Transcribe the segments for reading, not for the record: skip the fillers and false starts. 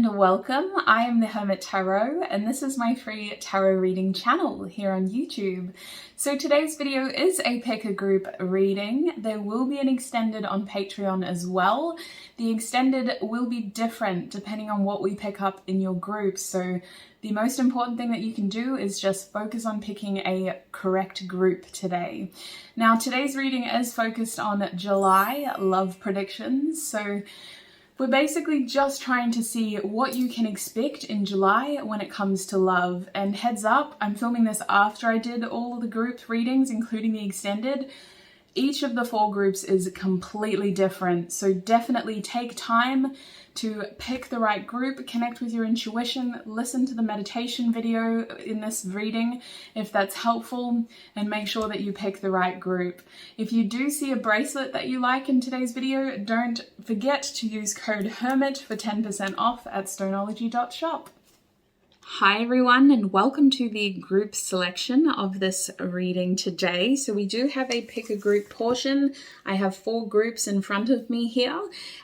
and welcome. I am the Hermit Tarot and this is my free tarot reading channel here on YouTube. So today's video is a pick a group reading. There will be an extended on Patreon as well. The extended will be different depending on what we pick up in your group. So the most important thing that you can do is just focus on picking a correct group today. Now today's reading is focused on July love predictions. So we're basically just trying to see what you can expect in July when it comes to love. And heads up, I'm filming this after I did all the group readings, including the extended. Each of the 4 groups is completely different, so definitely take time to pick the right group, connect with your intuition, listen to the meditation video in this reading if that's helpful, and make sure that you pick the right group. If you do see a bracelet that you like in today's video, don't forget to use code HERMIT for 10% off at STONEOLOGY.shop. Hi everyone, and welcome to the group selection of this reading today. So we do have a pick a group portion. I have 4 groups in front of me here,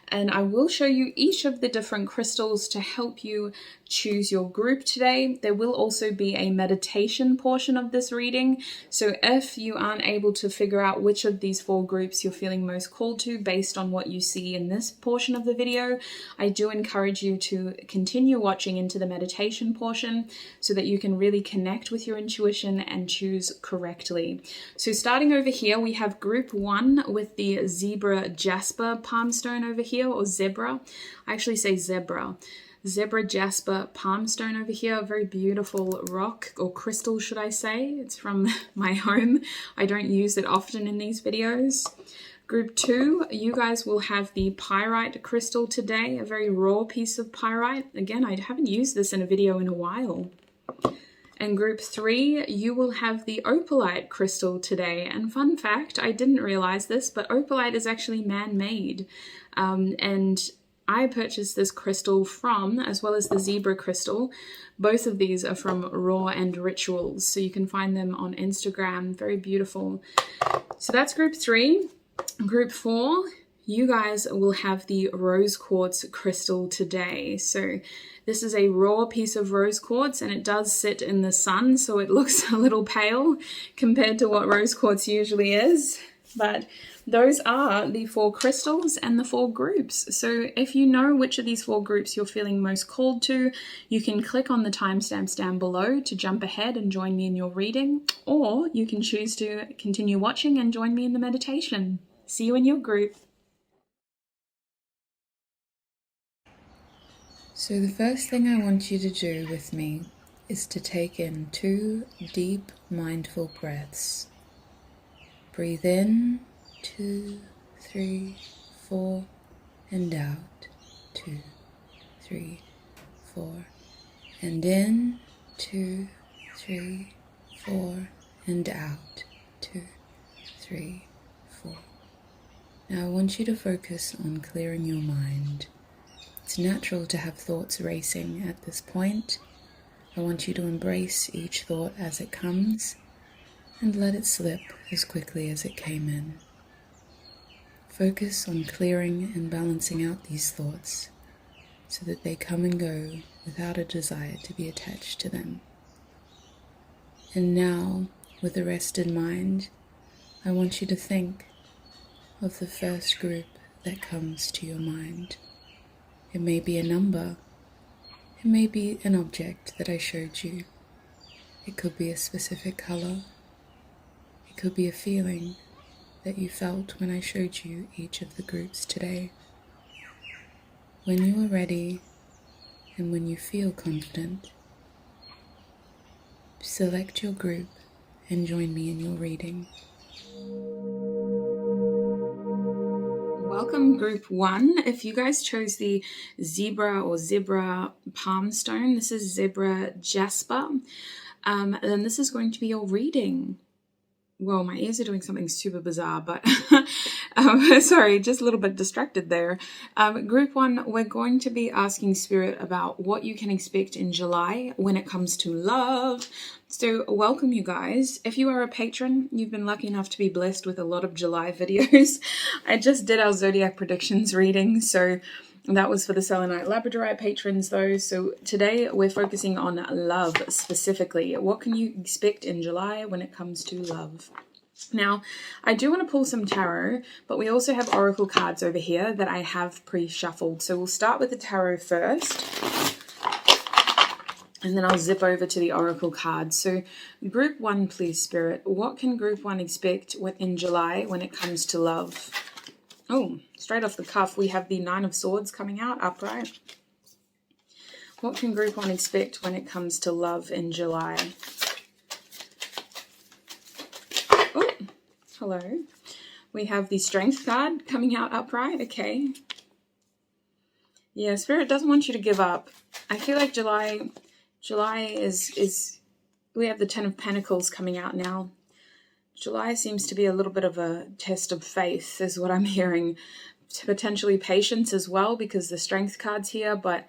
and I will show you each of the different crystals to help you choose your group today. There will also be a meditation portion of this reading. So if you aren't able to figure out which of these 4 groups you're feeling most called to based on what you see in this portion of the video, I do encourage you to continue watching into the meditation portion so that you can really connect with your intuition and choose correctly. So starting over here, we have group 1 with the zebra jasper palm stone over here, or zebra. I actually say zebra. Zebra jasper palm stone over here, a very beautiful rock or crystal, should I say. It's from my home. I don't use it often in these videos. Group 2, you guys will have the pyrite crystal today, a very raw piece of pyrite. Again, I haven't used this in a video in a while. And group 3, you will have the opalite crystal today. And fun fact, I didn't realize this, but opalite is actually man-made. And I purchased this crystal from, as well as the zebra crystal. Both of these are from Raw and Rituals, so you can find them on Instagram. Very beautiful. So that's group 3. Group 4, you guys will have the rose quartz crystal today. So this is a raw piece of rose quartz, and it does sit in the sun, so it looks a little pale compared to what rose quartz usually is. But those are the 4 crystals and the 4 groups. So if you know which of these 4 groups you're feeling most called to, you can click on the timestamps down below to jump ahead and join me in your reading, or you can choose to continue watching and join me in the meditation. See you in your group. So the first thing I want you to do with me is to take in 2 deep, mindful breaths. Breathe in, 2, 3, 4, and out, 2, 3, 4, and in, 2, 3, 4, and out, 2, 3, 4. Now I want you to focus on clearing your mind. It's natural to have thoughts racing at this point. I want you to embrace each thought as it comes and let it slip as quickly as it came in. Focus on clearing and balancing out these thoughts so that they come and go without a desire to be attached to them. And now, with a rested mind, I want you to think of the first group that comes to your mind. It may be a number, it may be an object that I showed you. It could be a specific color. It could be a feeling that you felt when I showed you each of the groups today. When you are ready and when you feel confident, select your group and join me in your reading. Welcome group 1. If you guys chose the zebra or zebra palm stone, this is zebra jasper, then this is going to be your reading. Well, my ears are doing something super bizarre, but sorry, just a little bit distracted there. Group 1, we're going to be asking Spirit about what you can expect in July when it comes to love. So welcome you guys. If you are a patron, you've been lucky enough to be blessed with a lot of July videos. I just did our zodiac predictions reading, so That was for the selenite labradorite patrons though. So today we're focusing on love specifically. What can you expect in July when it comes to love? Now, I do want to pull some tarot, but we also have oracle cards over here that I have pre-shuffled. So we'll start with the tarot first, and then I'll zip over to the oracle cards. So group 1, please, Spirit. What can group 1 expect in July when it comes to love? Oh, straight off the cuff, we have the 9 of Swords coming out upright. What can group 1 expect when it comes to love in July? Oh, hello. We have the Strength card coming out upright. Okay. Yeah, Spirit doesn't want you to give up. I feel like July is we have the 10 of Pentacles coming out now. July seems to be a little bit of a test of faith, is what I'm hearing. Potentially patience as well, because the Strength card's here, but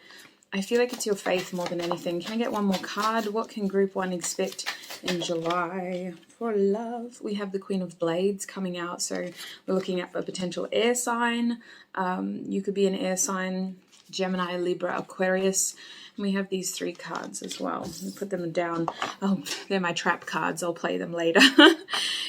I feel like it's your faith more than anything. Can I get one more card? What can group 1 expect in July for love? We have the Queen of Blades coming out, so we're looking at a potential air sign. You could be an air sign, Gemini, Libra, Aquarius. And we have these 3 cards as well. I'll put them down. Oh, they're my trap cards. I'll play them later.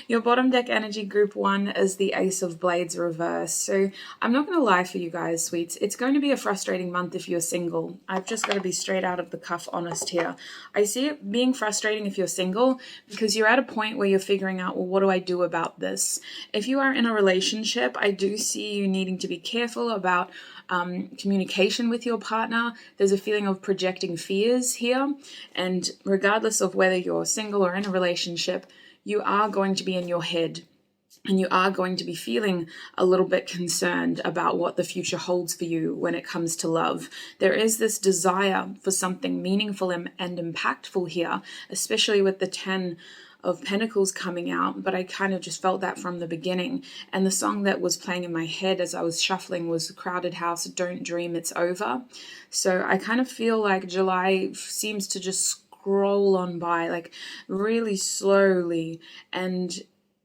Your bottom deck energy, group 1, is the Ace of Blades reverse. So I'm not going to lie for you guys, sweets. It's going to be a frustrating month if you're single. I've just got to be straight out of the cuff honest here. I see it being frustrating if you're single because you're at a point where you're figuring out, well, what do I do about this? If you are in a relationship, I do see you needing to be careful about communication with your partner. There's a feeling of projecting fears here, and regardless of whether you're single or in a relationship, you are going to be in your head and you are going to be feeling a little bit concerned about what the future holds for you when it comes to love. There is this desire for something meaningful and impactful here, especially with the 10 of Pentacles coming out, but I kind of just felt that from the beginning. And the song that was playing in my head as I was shuffling was Crowded House, Don't Dream It's Over. So I kind of feel like July seems to just scroll on by like really slowly, and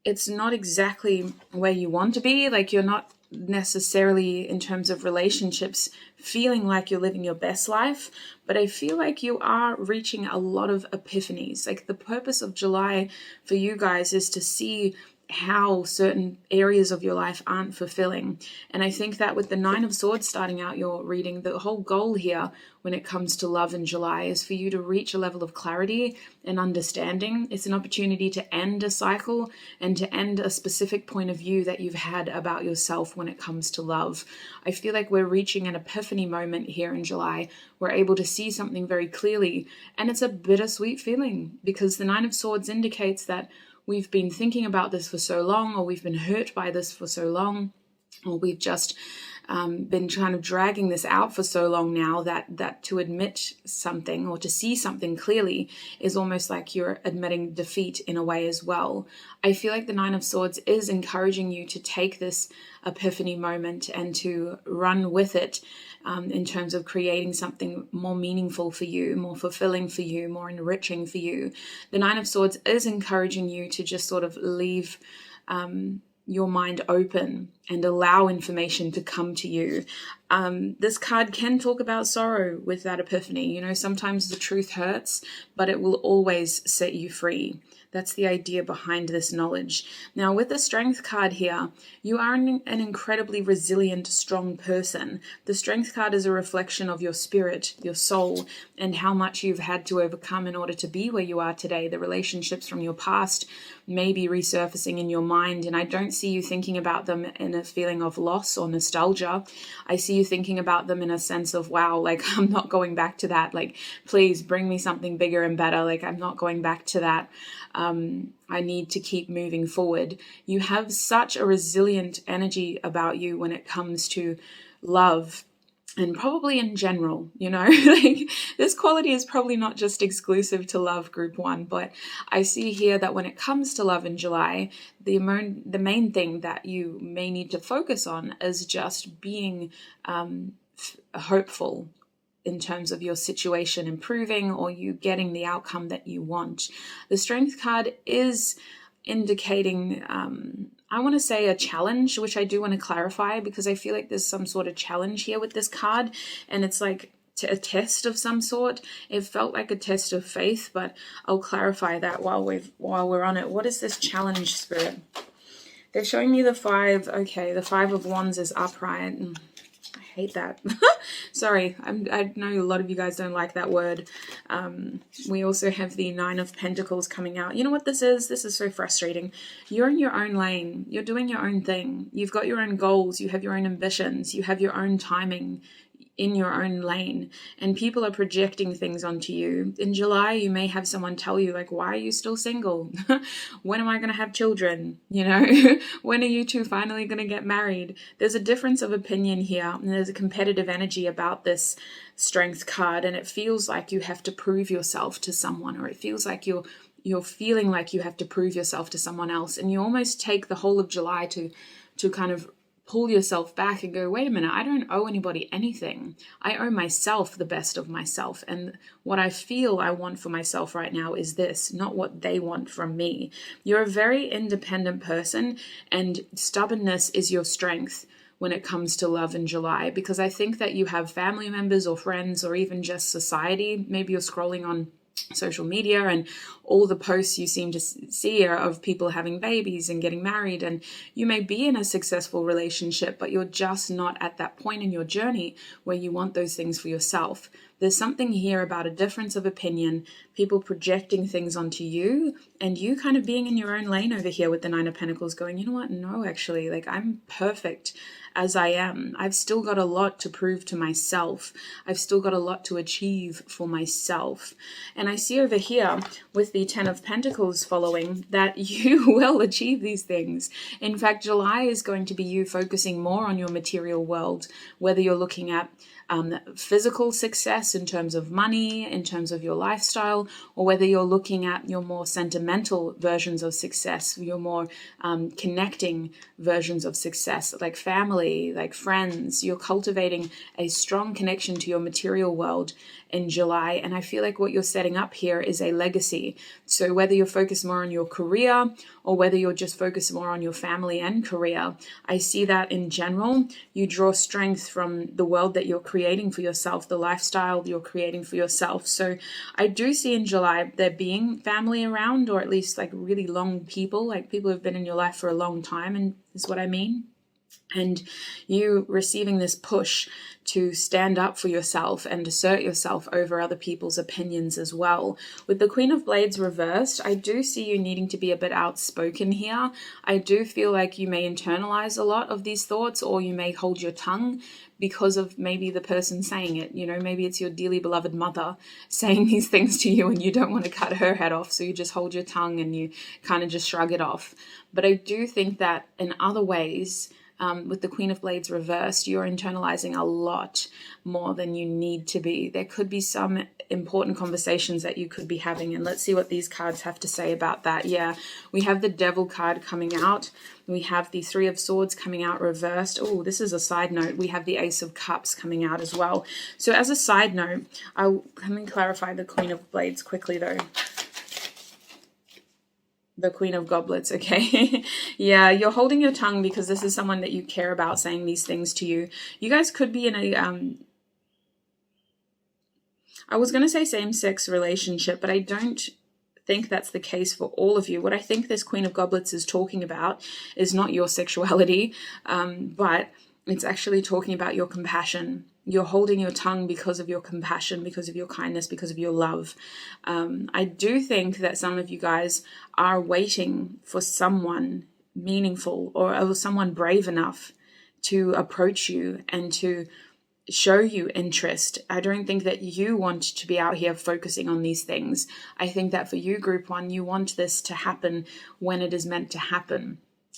it's not exactly where you want to be. Like you're not necessarily, in terms of relationships, feeling like you're living your best life, but I feel like you are reaching a lot of epiphanies. Like the purpose of July for you guys is to see how certain areas of your life aren't fulfilling. And I think that with the 9 of Swords starting out your reading, the whole goal here when it comes to love in July is for you to reach a level of clarity and understanding. It's an opportunity to end a cycle and to end a specific point of view that you've had about yourself when it comes to love. I feel like we're reaching an epiphany moment here in July. We're able to see something very clearly, and it's a bittersweet feeling because the 9 of Swords indicates that we've been thinking about this for so long, or we've been hurt by this for so long, or we've just been kind of dragging this out for so long now that to admit something or to see something clearly is almost like you're admitting defeat in a way as well. I feel like the 9 of Swords is encouraging you to take this epiphany moment and to run with it in terms of creating something more meaningful for you, more fulfilling for you, more enriching for you. The 9 of Swords is encouraging you to just sort of leave your mind open and allow information to come to you. This card can talk about sorrow with that epiphany. You know, sometimes the truth hurts, but it will always set you free. That's the idea behind this knowledge. Now, with the Strength card here, you are an incredibly resilient, strong person. The Strength card is a reflection of your spirit, your soul, and how much you've had to overcome in order to be where you are today. The relationships from your past may be resurfacing in your mind, and I don't see you thinking about them in a feeling of loss or nostalgia. I see you thinking about them in a sense of, wow, like I'm not going back to that. Like, please bring me something bigger and better. Like, I'm not going back to that. I need to keep moving forward. You have such a resilient energy about you when it comes to love, and probably in general, you know, like this quality is probably not just exclusive to love, group 1, but I see here that when it comes to love in July, the main thing that you may need to focus on is just being hopeful in terms of your situation improving or you getting the outcome that you want. The Strength card is indicating I want to say a challenge, which I do want to clarify because I feel like there's some sort of challenge here with this card, and it's like a test of some sort. It felt like a test of faith, but I'll clarify that while we're on it. What is this challenge, Spirit? They're showing me the 5. Okay, the 5 of Wands is upright. I hate that. Sorry, I know a lot of you guys don't like that word. We also have the 9 of Pentacles coming out. You know what this is? This is so frustrating. You're in your own lane. You're doing your own thing. You've got your own goals. You have your own ambitions. You have your own timing in your own lane, and people are projecting things onto you. In July, you may have someone tell you, like, why are you still single? When am I going to have children? You know, when are you two finally going to get married? There's a difference of opinion here, and there's a competitive energy about this Strength card, and it feels like you have to prove yourself to someone, or it feels like you're feeling like you have to prove yourself to someone else, and you almost take the whole of July to kind of pull yourself back and go, wait a minute, I don't owe anybody anything. I owe myself the best of myself. And what I feel I want for myself right now is this, not what they want from me. You're a very independent person, and stubbornness is your strength when it comes to love in July, because I think that you have family members or friends or even just society. Maybe you're scrolling on social media and all the posts you seem to see are of people having babies and getting married, and you may be in a successful relationship, but you're just not at that point in your journey where you want those things for yourself. There's something here about a difference of opinion, people projecting things onto you, and you kind of being in your own lane over here with the 9 of Pentacles going, you know what, no, actually, like, I'm perfect as I am. I've still got a lot to prove to myself. I've still got a lot to achieve for myself. And I see over here with the 10 of Pentacles following that you will achieve these things. In fact, July is going to be you focusing more on your material world, whether you're looking at physical success in terms of money, in terms of your lifestyle, or whether you're looking at your more sentimental versions of success, your more connecting versions of success, like family, like friends. You're cultivating a strong connection to your material world in July, and I feel like what you're setting up here is a legacy. So whether you're focused more on your career or whether you're just focused more on your family and career, I see that in general you draw strength from the world that you're creating for yourself, the lifestyle you're creating for yourself. So I do see in July there being family around, or at least like really long people, like people who've been in your life for a long time, and is what I mean. And you receiving this push to stand up for yourself and assert yourself over other people's opinions as well. With the Queen of Blades reversed, I do see you needing to be a bit outspoken here. I do feel like you may internalize a lot of these thoughts, or you may hold your tongue because of maybe the person saying it. You know, maybe it's your dearly beloved mother saying these things to you and you don't want to cut her head off, so you just hold your tongue and you kind of just shrug it off. But I do think that in other ways, with the Queen of Blades reversed, you're internalizing a lot more than you need to be. There could be some important conversations that you could be having, and let's see what these cards have to say about that. Yeah, we have the Devil card coming out. We have the 3 of Swords coming out reversed. Oh, this is a side note. We have the Ace of Cups coming out as well. So as a side note, let me clarify the Queen of Blades quickly though. The Queen of Goblets, okay? Yeah, you're holding your tongue because this is someone that you care about saying these things to you. You guys could be in a, I was going to say same-sex relationship, but I don't think that's the case for all of you. What I think this Queen of Goblets is talking about is not your sexuality, but it's actually talking about your compassion. You're holding your tongue because of your compassion, because of your kindness, because of your love. I do think that some of you guys are waiting for someone meaningful or someone brave enough to approach you and to show you interest. I don't think that you want to be out here focusing on these things. I think that for you, Group 1, you want this to happen when it is meant to happen.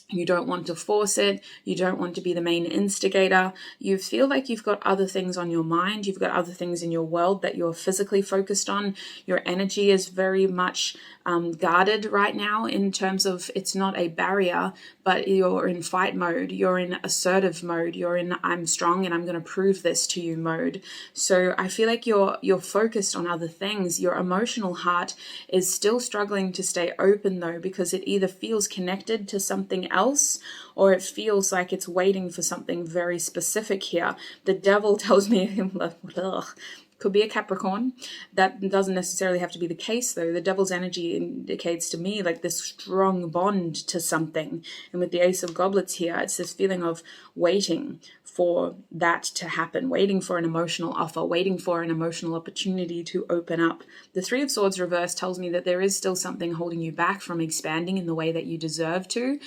You don't want to force it. You don't want to be the main instigator. You feel like you've got other things on your mind. You've got other things in your world that you're physically focused on. Your energy is very much guarded right now in terms of it's not a barrier, but you're in fight mode. You're in assertive mode. You're in I'm strong and I'm going to prove this to you mode. So I feel like you're focused on other things. Your emotional heart is still struggling to stay open though, because it either feels connected to something something else, or it feels like it's waiting for something very specific here. The devil tells me, could be a Capricorn. That doesn't necessarily have to be the case, though. The devil's energy indicates to me like this strong bond to something. And with the Ace of Goblets here, it's this feeling of waiting for that to happen, waiting for an emotional offer, waiting for an emotional opportunity to open up. The Three of Swords reversed tells me that there is still something holding you back from expanding in the way that you deserve to.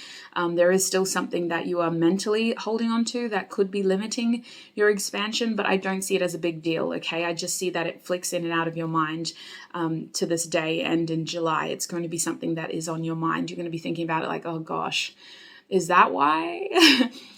There is still something that you are mentally holding on to that could be limiting your expansion, but I don't see it as a big deal, okay? I just see that it flicks in and out of your mind to this day, and in July, it's going to be something that is on your mind. You're going to be thinking about it like, oh gosh, is that why?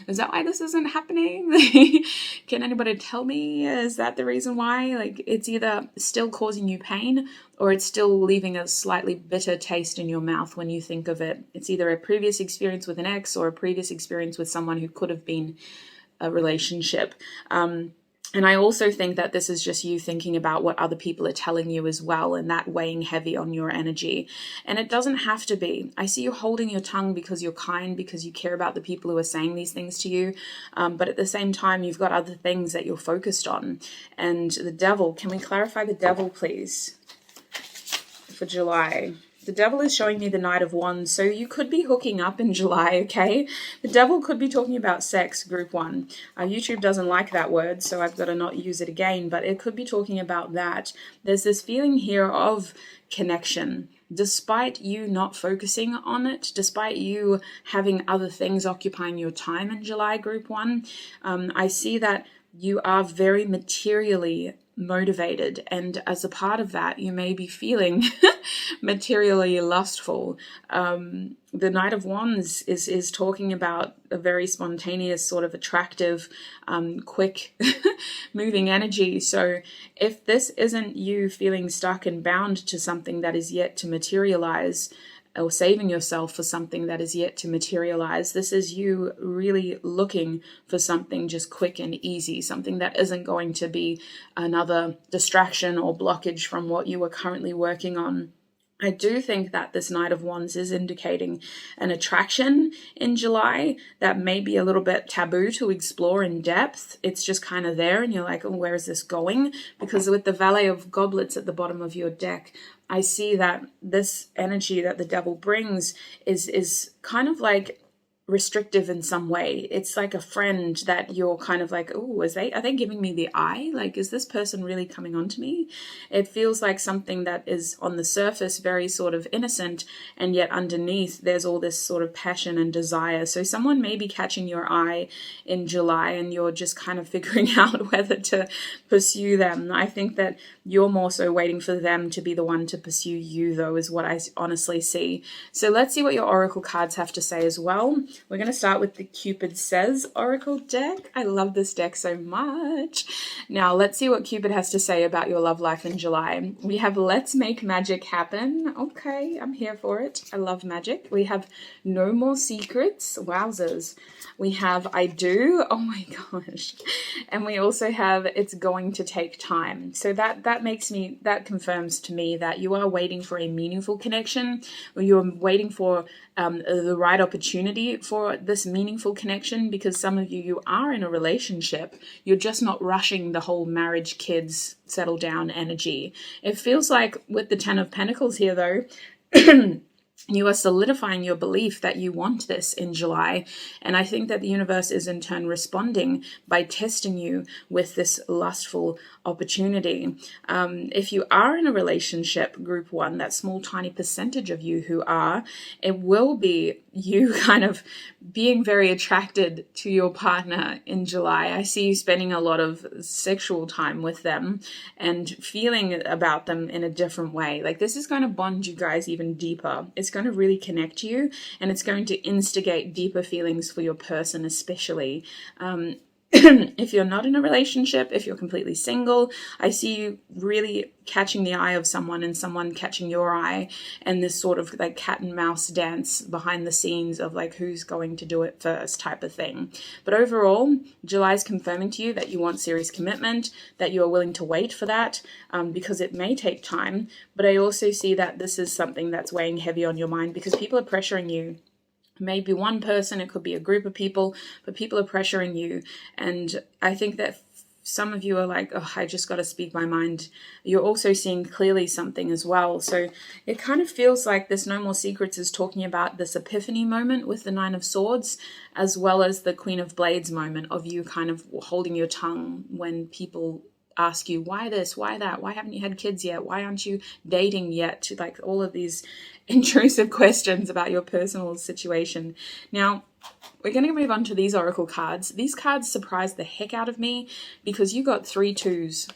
Is that why this isn't happening? Can anybody tell me? Is that the reason why? Like, it's either still causing you pain or it's still leaving a slightly bitter taste in your mouth when you think of it. It's either a previous experience with an ex or a previous experience with someone who could have been a relationship. And I also think that this is just you thinking about what other people are telling you as well, and that weighing heavy on your energy. And it doesn't have to be. I see you holding your tongue because you're kind, because you care about the people who are saying these things to you. But at the same time, you've got other things that you're focused on. And the devil, can we clarify the devil, please, for July? The devil is showing me the Knight of Wands, so you could be hooking up in July, okay? The devil could be talking about sex, group 1. YouTube doesn't like that word, so I've got to not use it again, but it could be talking about that. There's this feeling here of connection. Despite you not focusing on it, despite you having other things occupying your time in July, group 1, I see that you are very materially motivated, and as a part of that you may be feeling materially lustful. The Knight of Wands is talking about a very spontaneous, sort of attractive, quick moving energy. So if this isn't you feeling stuck and bound to something that is yet to materialize, or saving yourself for something that is yet to materialize, this is you really looking for something just quick and easy, something that isn't going to be another distraction or blockage from what you are currently working on. I do think that this Knight of Wands is indicating an attraction in July that may be a little bit taboo to explore in depth. It's just kind of there and you're like, oh, where is this going? Because with the Valet of Goblets at the bottom of your deck, I see that this energy that the devil brings is kind of like restrictive in some way. It's like a friend that you're kind of like, oh, are they giving me the eye? Like, is this person really coming on to me? It feels like something that is on the surface very sort of innocent, and yet underneath there's all this sort of passion and desire. So someone may be catching your eye in July and you're just kind of figuring out whether to pursue them. I think that you're more so waiting for them to be the one to pursue you, though, is what I honestly see. So let's see what your oracle cards have to say as well. We're going to start with the Cupid Says Oracle deck. I love this deck so much. Now, let's see what Cupid has to say about your love life in July. We have Let's Make Magic Happen. Okay, I'm here for it. I love magic. We have No More Secrets. Wowzers. We have I Do. Oh my gosh. And we also have It's Going to Take Time. So that confirms to me that you are waiting for a meaningful connection, or you're waiting for the right opportunity for this meaningful connection, because some of you are in a relationship. You're just not rushing the whole marriage, kids, settle down energy. It feels like with the Ten of Pentacles here, though, you are solidifying your belief that you want this in July. And I think that the universe is in turn responding by testing you with this lustful opportunity. If you are in a relationship, group 1, that small tiny percentage of you who are, it will be you kind of being very attracted to your partner in July. I see you spending a lot of sexual time with them and feeling about them in a different way. Like, this is going to bond you guys even deeper. It's going to really connect you, and it's going to instigate deeper feelings for your person, especially. If you're not in a relationship, if you're completely single, I see you really catching the eye of someone and someone catching your eye, and this sort of like cat and mouse dance behind the scenes of like who's going to do it first type of thing. But overall, July is confirming to you that you want serious commitment, that you are willing to wait for that, because it may take time. But I also see that this is something that's weighing heavy on your mind because people are pressuring you maybe one person, it could be a group of people, but people are pressuring you. And I think that some of you are like, oh, I just got to speak my mind. You're also seeing clearly something as well. So it kind of feels like this No More Secrets is talking about this epiphany moment with the Nine of Swords, as well as the Queen of Blades moment of you kind of holding your tongue when people ask you, why this, why that, why haven't you had kids yet, why aren't you dating yet, like all of these intrusive questions about your personal situation. Now, we're going to move on to these oracle cards. These cards surprised the heck out of me because you got 3 2s.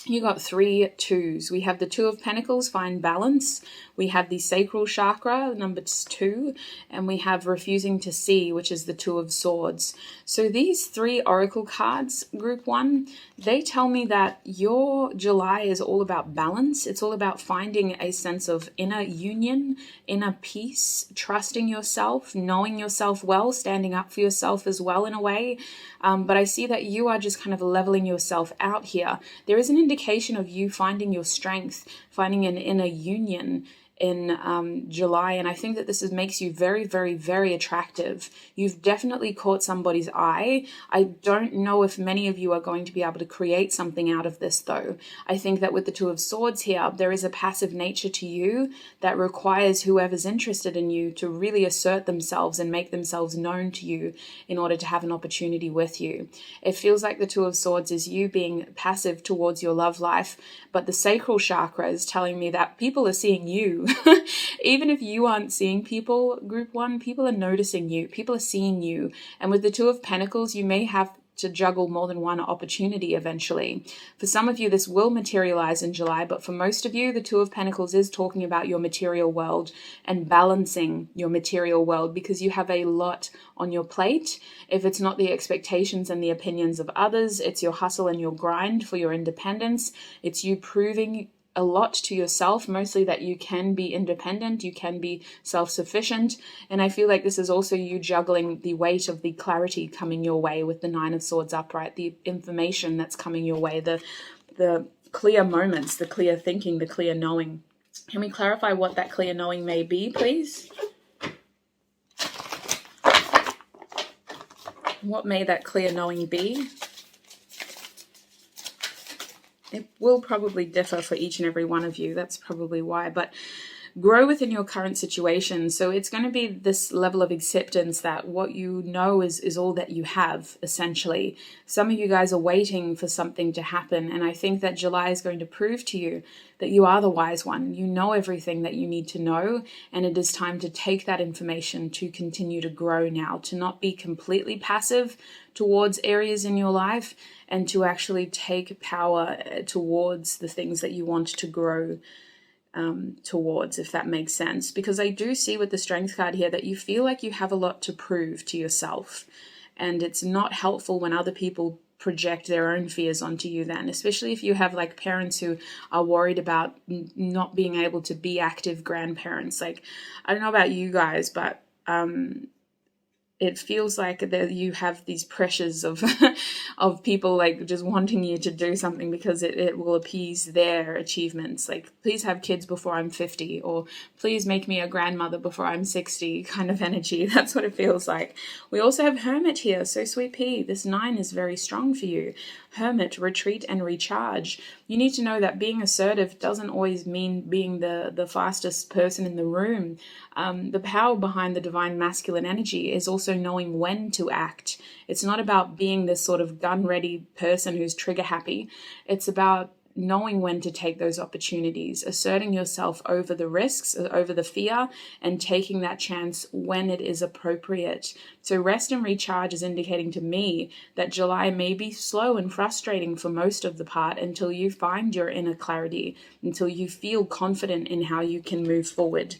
You got 3 2s. We have the Two of Pentacles, find balance. We have the sacral chakra, number 2, and we have refusing to see, which is the Two of Swords. So these 3 oracle cards, group 1, they tell me that your July is all about balance. It's all about finding a sense of inner union, inner peace, trusting yourself, knowing yourself well, standing up for yourself as well in a way. But I see that you are just kind of leveling yourself out here. There is an indication of you finding your strength, finding an inner union in July, and I think that this makes you very, very, very attractive. You've definitely caught somebody's eye. I don't know if many of you are going to be able to create something out of this, though. I think that with the Two of Swords here, there is a passive nature to you that requires whoever's interested in you to really assert themselves and make themselves known to you in order to have an opportunity with you. It feels like the Two of Swords is you being passive towards your love life, but the sacral chakra is telling me that people are seeing you. Even if you aren't seeing people, group 1, people are noticing you. People are seeing you. And with the Two of Pentacles, you may have to juggle more than one opportunity eventually. For some of you, this will materialize in July, but for most of you, the Two of Pentacles is talking about your material world and balancing your material world because you have a lot on your plate. If it's not the expectations and the opinions of others, it's your hustle and your grind for your independence. It's you proving a lot to yourself, mostly that you can be independent, you can be self-sufficient. And I feel like this is also you juggling the weight of the clarity coming your way with the Nine of Swords upright, the information that's coming your way, the clear moments, the clear thinking, the clear knowing. Can we clarify what that clear knowing may be, please? What may that clear knowing be? It will probably differ for each and every one of you. That's probably why. But grow within your current situation. So it's going to be this level of acceptance that what you know is all that you have, essentially. Some of you guys are waiting for something to happen. And I think that July is going to prove to you that you are the wise one. You know everything that you need to know. And it is time to take that information to continue to grow now, to not be completely passive towards areas in your life, and to actually take power towards the things that you want to grow towards, if that makes sense. Because I do see with the Strength card here that you feel like you have a lot to prove to yourself. And it's not helpful when other people project their own fears onto you then, especially if you have like parents who are worried about not being able to be active grandparents. Like, I don't know about you guys, but it feels like that you have these pressures of of people like just wanting you to do something because it will appease their achievements. Like, please have kids before I'm 50, or please make me a grandmother before I'm 60 kind of energy. That's what it feels like. We also have Hermit here. So sweet pea, this 9 is very strong for you. Hermit, retreat and recharge. You need to know that being assertive doesn't always mean being the fastest person in the room. The power behind the divine masculine energy is also knowing when to act. It's not about being this sort of gun-ready person who's trigger-happy. It's about knowing when to take those opportunities, asserting yourself over the risks, over the fear, and taking that chance when it is appropriate. So rest and recharge is indicating to me that July may be slow and frustrating for most of the part until you find your inner clarity, until you feel confident in how you can move forward.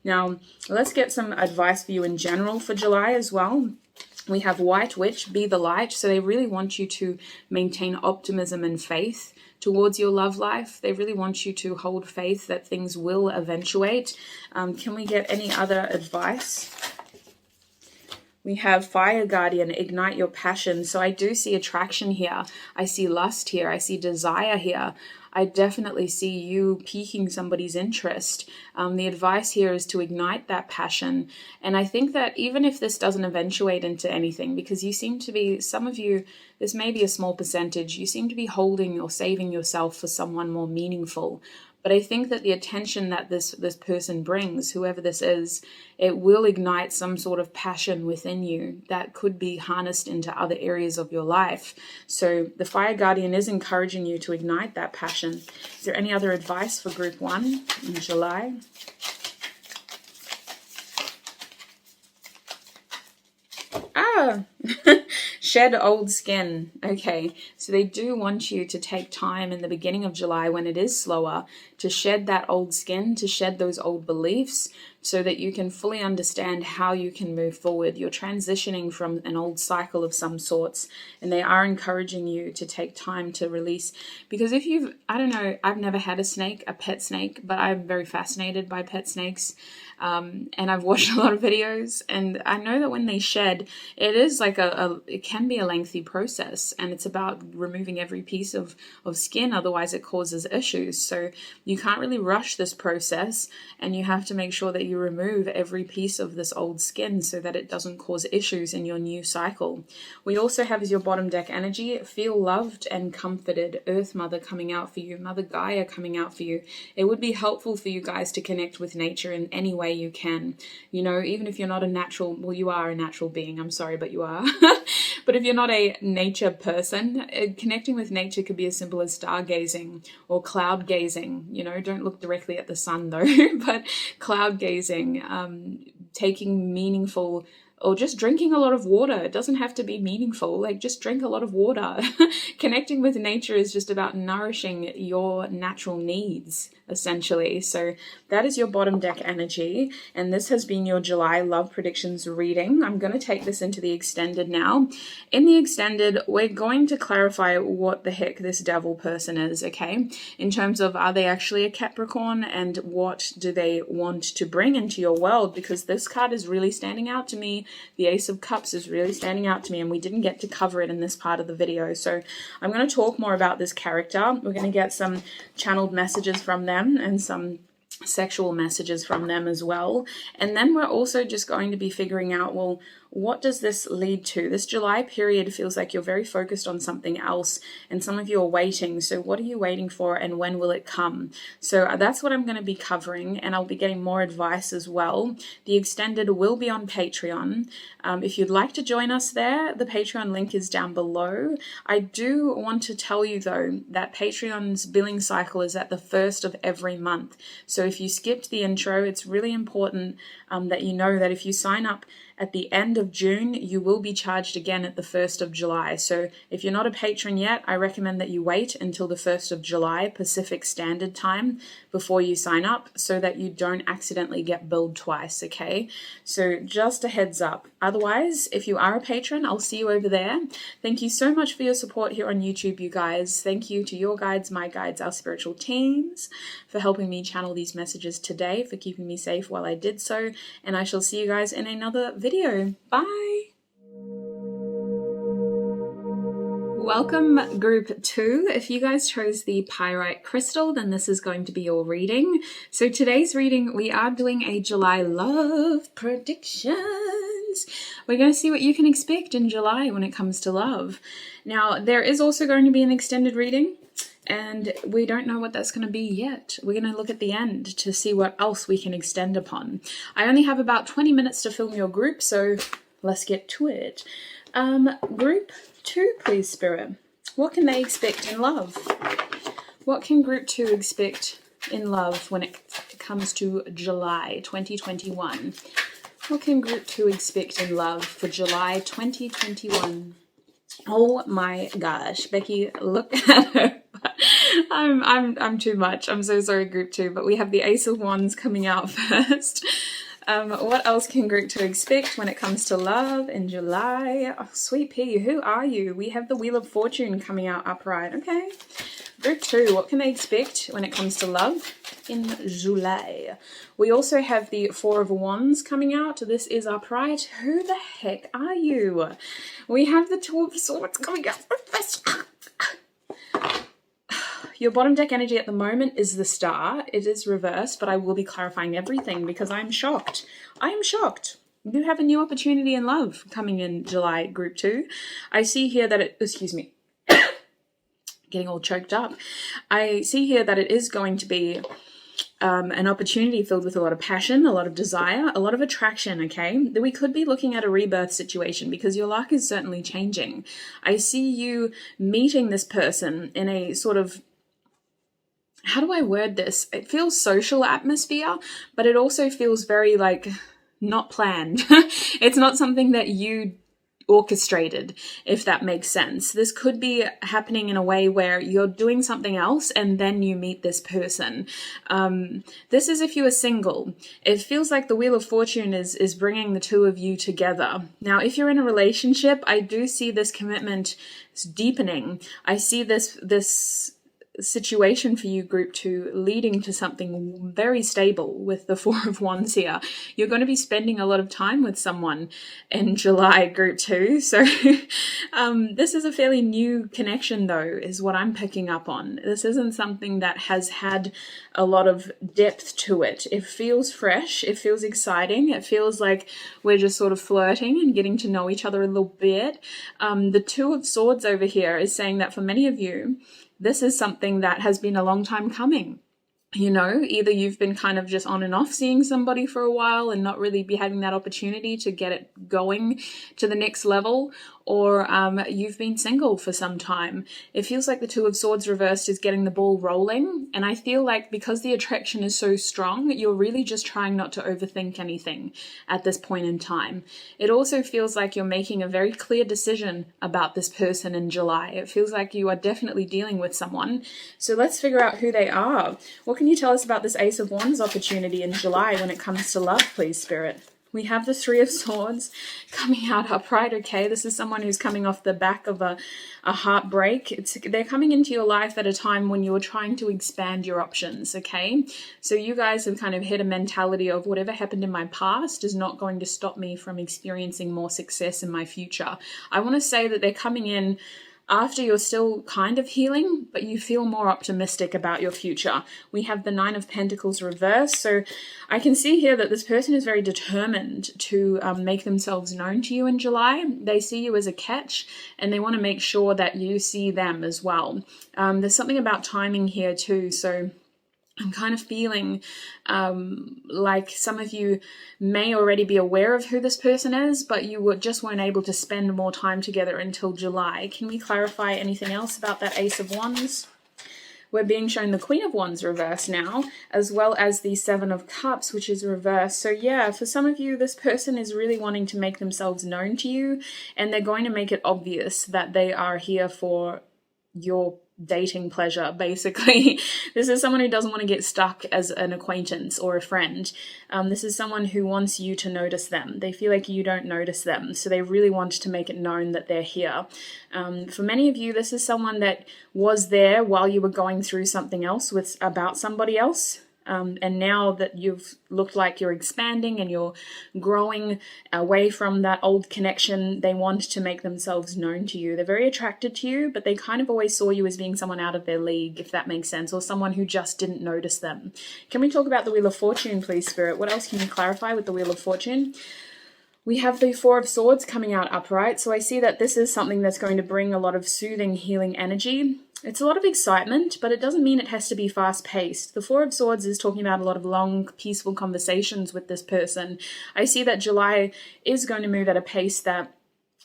Now, let's get some advice for you in general for July as well. We have White Witch, be the light. So they really want you to maintain optimism and faith towards your love life. They really want you to hold faith that things will eventuate. Can we get any other advice We have Fire Guardian, ignite your passion. So I do see attraction here. I see lust here. I see desire here. I definitely see you piquing somebody's interest. The advice here is to ignite that passion. And I think that even if this doesn't eventuate into anything, because you seem to be, some of you, this may be a small percentage, you seem to be holding or saving yourself for someone more meaningful. But I think that the attention that this person brings, whoever this is, it will ignite some sort of passion within you that could be harnessed into other areas of your life. So the Fire Guardian is encouraging you to ignite that passion. Is there any other advice for Group 1 in July? Shed old skin. Okay, so they do want you to take time in the beginning of July when it is slower to shed that old skin, to shed those old beliefs so that you can fully understand how you can move forward. You're transitioning from an old cycle of some sorts, and they are encouraging you to take time to release. Because if you've, I don't know, I've never had a snake, a pet snake, but I'm very fascinated by pet snakes. And I've watched a lot of videos, and I know that when they shed, it is like it can be a lengthy process, and it's about removing every piece of skin, otherwise it causes issues. So you can't really rush this process, and you have to make sure that you remove every piece of this old skin so that it doesn't cause issues in your new cycle. We also have as your bottom deck energy, feel loved and comforted. Earth Mother coming out for you, Mother Gaia coming out for you. It would be helpful for you guys to connect with nature in any way you can. You know, even if you're not a natural, well, you are a natural being, I'm sorry, but you are. But if you're not a nature person, connecting with nature could be as simple as stargazing or cloud gazing. You know, don't look directly at the sun though, but cloud gazing, taking meaningful, or just drinking a lot of water. It doesn't have to be meaningful, like just drink a lot of water. Connecting with nature is just about nourishing your natural needs, essentially. So that is your bottom deck energy, and this has been your July love predictions reading. I'm going to take this into the extended now. In the extended, we're going to clarify what the heck this devil person is, okay? In terms of, are they actually a Capricorn, and what do they want to bring into your world? Because this card is really standing out to me. The Ace of Cups is really standing out to me, and we didn't get to cover it in this part of the video. So I'm going to talk more about this character. We're going to get some channeled messages from them and some sexual messages from them as well. And then we're also just going to be figuring out, well, what does this lead to? This July period feels like you're very focused on something else, and some of you are waiting. So what are you waiting for, and when will it come? So that's what I'm going to be covering, and I'll be getting more advice as well. The extended will be on Patreon. If you'd like to join us there, the Patreon link is down below. I do want to tell you though that Patreon's billing cycle is at the 1st of every month. So if you skipped the intro, it's really important that you know that if you sign up at the end of June, you will be charged again at the 1st of July. So if you're not a patron yet, I recommend that you wait until the 1st of July Pacific Standard Time before you sign up, so that you don't accidentally get billed twice, okay? So just a heads up. Otherwise, if you are a patron, I'll see you over there. Thank you so much for your support here on YouTube, you guys. Thank you to your guides, my guides, our spiritual teams, for helping me channel these messages today, for keeping me safe while I did so. And I shall see you guys in another video. Bye! Welcome Group 2. If you guys chose the Pyrite Crystal, then this is going to be your reading. So today's reading, we are doing a July love predictions. We're going to see what you can expect in July when it comes to love. Now, there is also going to be an extended reading, and we don't know what that's going to be yet. We're going to look at the end to see what else we can extend upon. I only have about 20 minutes to film your group, so let's get to it. Group 2, please, Spirit. What can they expect in love? What can Group 2 expect in love when it comes to July 2021? What can Group 2 expect in love for July 2021? Oh my gosh, Becky, look at her. I'm too much. I'm so sorry, Group 2, but we have the Ace of Wands coming out first. What else can Group 2 expect when it comes to love in July? Oh, sweet pea, who are you? We have the Wheel of Fortune coming out upright. Okay. Group 2, what can they expect when it comes to love in July? We also have the Four of Wands coming out. This is upright. Who the heck are you? We have the Two of Swords coming out. Your bottom deck energy at the moment is the Star. It is reversed, but I will be clarifying everything because I'm shocked. I am shocked. You have a new opportunity in love coming in July, Group 2. I see here that it, excuse me, getting all choked up. I see here that it is going to be an opportunity filled with a lot of passion, a lot of desire, a lot of attraction, okay? We could be looking at a rebirth situation because your luck is certainly changing. I see you meeting this person in a sort of, how do I word this? It feels social atmosphere, but it also feels very like not planned. It's not something that you orchestrated, if that makes sense. This could be happening in a way where you're doing something else and then you meet this person. This is if you are single. It feels like the Wheel of Fortune is bringing the two of you together. Now, if you're in a relationship, I do see this commitment deepening. I see this situation for you, Group 2, leading to something very stable with the Four of Wands here. You're going to be spending a lot of time with someone in July, Group 2. So this is a fairly new connection, though, is what I'm picking up on. This isn't something that has had a lot of depth to it. It feels fresh. It feels exciting. It feels like we're just sort of flirting and getting to know each other a little bit. The Two of Swords over here is saying that for many of you, this is something that has been a long time coming. You know, either you've been kind of just on and off seeing somebody for a while and not really be having that opportunity to get it going to the next level, or you've been single for some time. It feels like the Two of Swords reversed is getting the ball rolling, and I feel like because the attraction is so strong, you're really just trying not to overthink anything at this point in time. It also feels like you're making a very clear decision about this person in July. It feels like you are definitely dealing with someone. So let's figure out who they are. What can you tell us about this Ace of Wands opportunity in July when it comes to love, please, Spirit? We have the Three of Swords coming out upright, okay? This is someone who's coming off the back of a heartbreak. They're coming into your life at a time when you're trying to expand your options, okay? So you guys have kind of hit a mentality of whatever happened in my past is not going to stop me from experiencing more success in my future. I want to say that they're coming in after you're still kind of healing, but you feel more optimistic about your future. We have the Nine of Pentacles reversed. So I can see here that this person is very determined to make themselves known to you in July. They see you as a catch and they want to make sure that you see them as well. There's something about timing here too. So I'm kind of feeling like some of you may already be aware of who this person is, but you just weren't able to spend more time together until July. Can we clarify anything else about that Ace of Wands? We're being shown the Queen of Wands reversed now, as well as the Seven of Cups, which is reversed. So yeah, for some of you, this person is really wanting to make themselves known to you, and they're going to make it obvious that they are here for your dating pleasure, basically. This is someone who doesn't want to get stuck as an acquaintance or a friend. This is someone who wants you to notice them. They feel like you don't notice them, so they really want to make it known that they're here. For many of you, this is someone that was there while you were going through something else about somebody else. And now that you've looked like you're expanding and you're growing away from that old connection, they want to make themselves known to you. They're very attracted to you, but they kind of always saw you as being someone out of their league, if that makes sense, or someone who just didn't notice them. Can we talk about the Wheel of Fortune, please, Spirit? What else can you clarify with the Wheel of Fortune? We have the Four of Swords coming out upright, so I see that this is something that's going to bring a lot of soothing, healing energy. It's a lot of excitement, but it doesn't mean it has to be fast-paced. The Four of Swords is talking about a lot of long, peaceful conversations with this person. I see that July is going to move at a pace that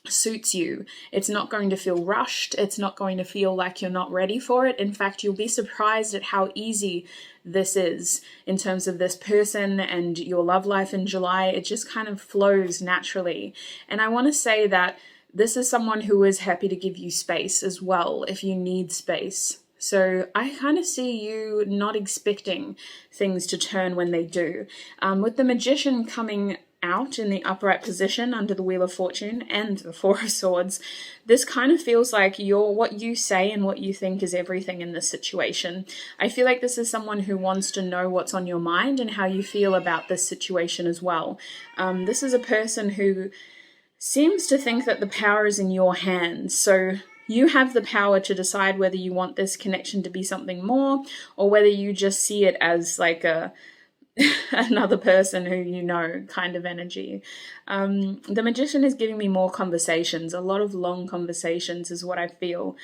suits you. It's not going to feel rushed. It's not going to feel like you're not ready for it. In fact, you'll be surprised at how easy this is in terms of this person and your love life in July. It just kind of flows naturally. And I want to say that this is someone who is happy to give you space as well if you need space. So I kind of see you not expecting things to turn when they do. With the Magician coming out in the upright position under the Wheel of Fortune and the Four of Swords, this kind of feels like what you say and what you think is everything in this situation. I feel like this is someone who wants to know what's on your mind and how you feel about this situation as well. This is a person who seems to think that the power is in your hands. So you have the power to decide whether you want this connection to be something more, or whether you just see it as like another person who you know kind of energy. The Magician is giving me more conversations, a lot of long conversations is what I feel.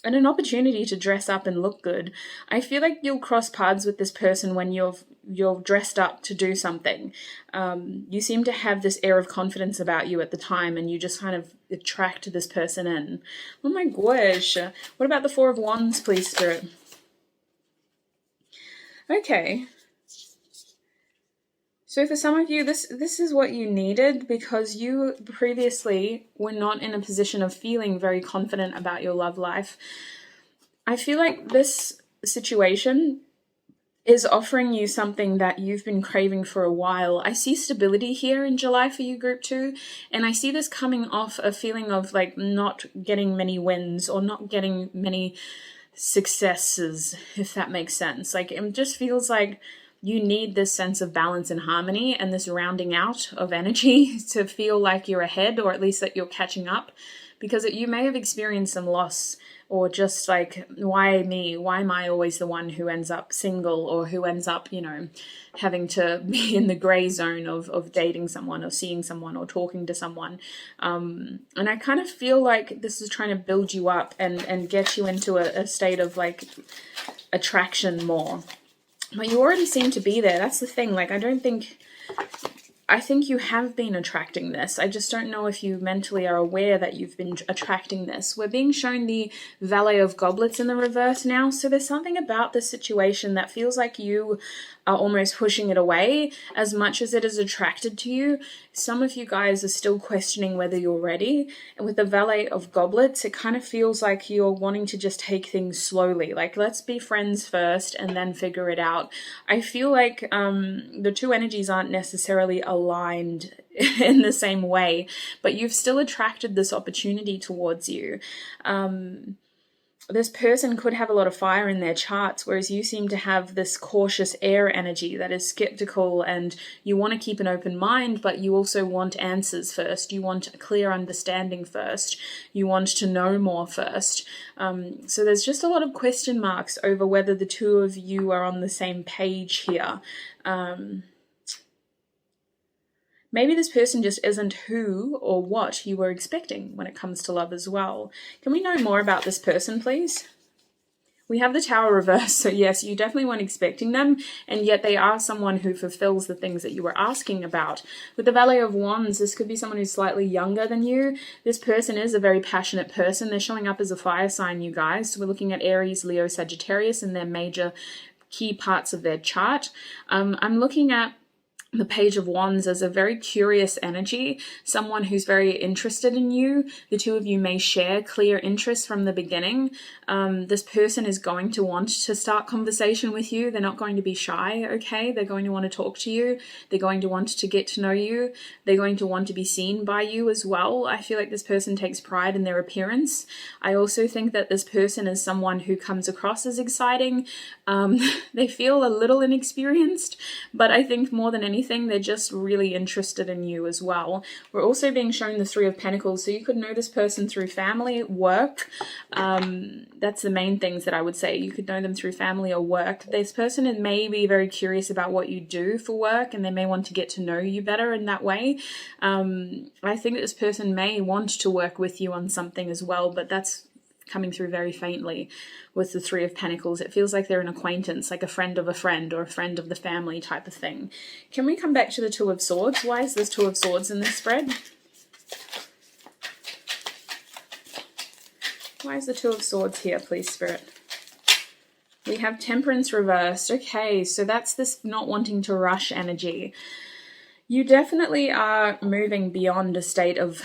And an opportunity to dress up and look good. I feel like you'll cross paths with this person when you're dressed up to do something. You seem to have this air of confidence about you at the time, and you just kind of attract this person in. Oh my gosh. What about the Four of Wands, please, Spirit? Okay. So for some of you, this is what you needed, because you previously were not in a position of feeling very confident about your love life. I feel like this situation is offering you something that you've been craving for a while. I see stability here in July for you, Group 2, and I see this coming off a feeling of like not getting many wins or not getting many successes, if that makes sense. Like, it just feels like you need this sense of balance and harmony and this rounding out of energy to feel like you're ahead, or at least that you're catching up, because you may have experienced some loss, or just like, why me? Why am I always the one who ends up single, or who ends up, having to be in the gray zone of dating someone or seeing someone or talking to someone. And I kind of feel like this is trying to build you up and get you into a state of like attraction more. But you already seem to be there. That's the thing. Like, I think you have been attracting this. I just don't know if you mentally are aware that you've been attracting this. We're being shown the Valet of Goblets in the reverse now. So there's something about this situation that feels like you are almost pushing it away as much as it is attracted to you. Some of you guys are still questioning whether you're ready. And with the Valet of Goblets, it kind of feels like you're wanting to just take things slowly. Like, let's be friends first and then figure it out. I feel like the two energies aren't necessarily aligned in the same way, but you've still attracted this opportunity towards you. This person could have a lot of fire in their charts, whereas you seem to have this cautious air energy that is skeptical, and you want to keep an open mind, but you also want answers first. You want a clear understanding first. You want to know more first. So there's just a lot of question marks over whether the two of you are on the same page here. Maybe this person just isn't who or what you were expecting when it comes to love as well. Can we know more about this person, please? We have the Tower reversed, so yes, you definitely weren't expecting them, and yet they are someone who fulfills the things that you were asking about. With the Valet of Wands, this could be someone who's slightly younger than you. This person is a very passionate person. They're showing up as a fire sign, you guys. So we're looking at Aries, Leo, Sagittarius, and their major key parts of their chart. I'm looking at the Page of Wands as a very curious energy, someone who's very interested in you. The two of you may share clear interest from the beginning. This person is going to want to start conversation with you. They're not going to be shy, okay? They're going to want to talk to you. They're going to want to get to know you. They're going to want to be seen by you as well. I feel like this person takes pride in their appearance. I also think that this person is someone who comes across as exciting. They feel a little inexperienced, but I think more than anything, they're just really interested in you as well. We're also being shown the Three of Pentacles, so you could know this person through family, work. That's the main things that I would say. You could know them through family or work. This person may be very curious about what you do for work, and they may want to get to know you better in that way. I think this person may want to work with you on something as well, but that's coming through very faintly with the Three of Pentacles. It feels like they're an acquaintance, like a friend of a friend or a friend of the family type of thing. Can we come back to the Two of Swords? Why is this Two of Swords in this spread? Why is the Two of Swords here, please, Spirit? We have Temperance reversed. Okay, so that's this not wanting to rush energy. You definitely are moving beyond a state of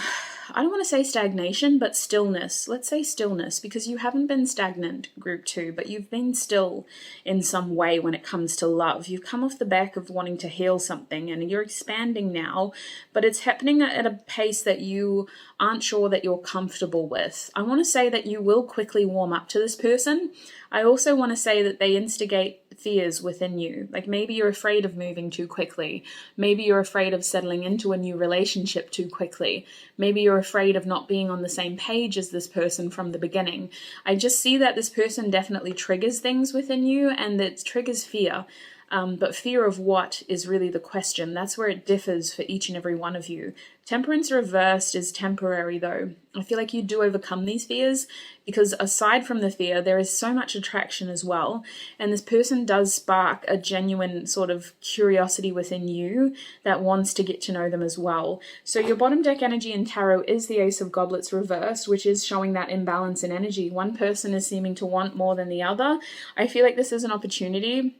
I don't want to say stagnation, but stillness. Let's say stillness, because you haven't been stagnant, group 2, but you've been still in some way when it comes to love. You've come off the back of wanting to heal something and you're expanding now, but it's happening at a pace that you aren't sure that you're comfortable with. I want to say that you will quickly warm up to this person. I also want to say that they instigate fears within you. Like maybe you're afraid of moving too quickly. Maybe you're afraid of settling into a new relationship too quickly. Maybe you're afraid of not being on the same page as this person from the beginning. I just see that this person definitely triggers things within you, and that triggers fear. But fear of what is really the question. That's where it differs for each and every one of you. Temperance reversed is temporary though. I feel like you do overcome these fears, because aside from the fear, there is so much attraction as well. And this person does spark a genuine sort of curiosity within you that wants to get to know them as well. So your bottom deck energy in tarot is the Ace of Goblets reversed, which is showing that imbalance in energy. One person is seeming to want more than the other. I feel like this is an opportunity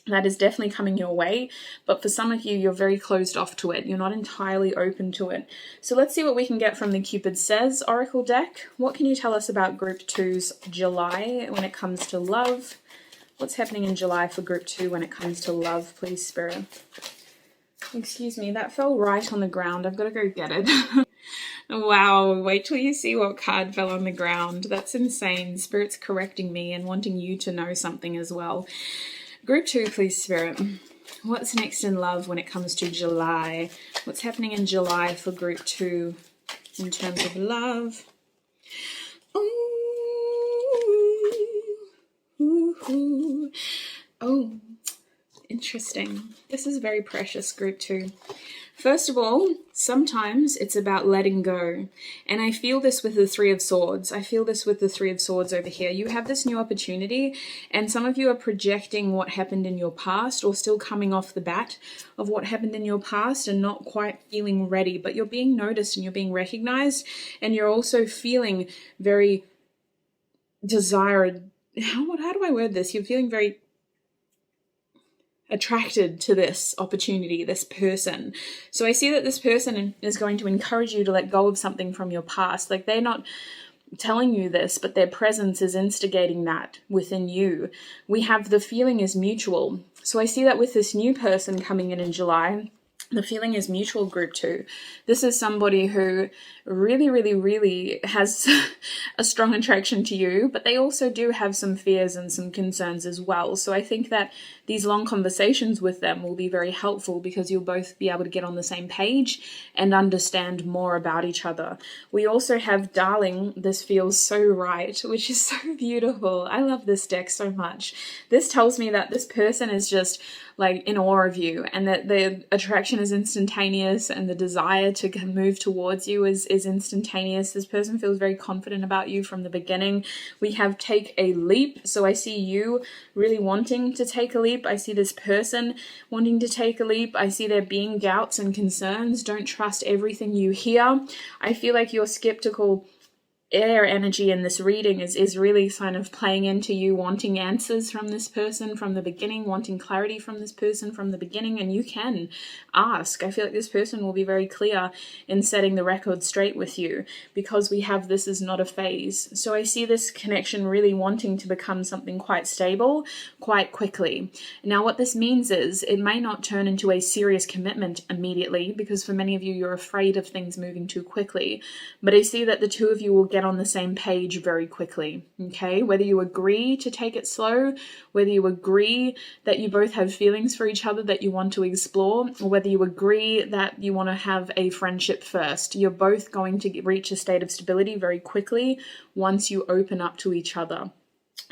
that is definitely coming your way, but for some of you, you're very closed off to it. You're not entirely open to it. So let's see what we can get from the Cupid Says Oracle deck. What can you tell us about Group 2's July when it comes to love? What's happening in July for Group 2 when it comes to love, please, Spirit? Excuse me, that fell right on the ground. I've got to go get it. Wow, wait till you see what card fell on the ground. That's insane. Spirit's correcting me and wanting you to know something as well. Group 2, please, Spirit. What's next in love when it comes to July? What's happening in July for Group 2 in terms of love? Ooh. Oh, interesting. This is very precious, Group 2. First of all, sometimes it's about letting go. And I feel this with the Three of Swords. I feel this with the Three of Swords over here. You have this new opportunity, and some of you are projecting what happened in your past, or still coming off the bat of what happened in your past and not quite feeling ready. But you're being noticed and you're being recognized, and you're also feeling very desired. How do I word this? You're feeling very attracted to this opportunity, this person. So I see that this person is going to encourage you to let go of something from your past. Like, they're not telling you this, but their presence is instigating that within you. We have the feeling is mutual. So I see that with this new person coming in July, the feeling is mutual, Group 2. This is somebody who really has a strong attraction to you, but they also do have some fears and some concerns as well. So I think that these long conversations with them will be very helpful, because you'll both be able to get on the same page and understand more about each other. We also have Darling, this feels so right, which is so beautiful. I love this deck so much. This tells me that this person is just like in awe of you, and that the attraction is instantaneous and the desire to move towards you is instantaneous. This person feels very confident about you from the beginning. We have take a leap. So I see you really wanting to take a leap. I see this person wanting to take a leap. I see there being doubts and concerns. Don't trust everything you hear. I feel like you're skeptical. Air energy in this reading is really kind of playing into you wanting answers from this person from the beginning, wanting clarity from this person from the beginning, and you can ask. I feel like this person will be very clear in setting the record straight with you, because we have this is not a phase. So I see this connection really wanting to become something quite stable quite quickly. Now what this means is it may not turn into a serious commitment immediately, because for many of you, you're afraid of things moving too quickly, but I see that the two of you will get on the same page very quickly, okay? Whether you agree to take it slow, whether you agree that you both have feelings for each other that you want to explore, or whether you agree that you want to have a friendship first, you're both going to reach a state of stability very quickly once you open up to each other.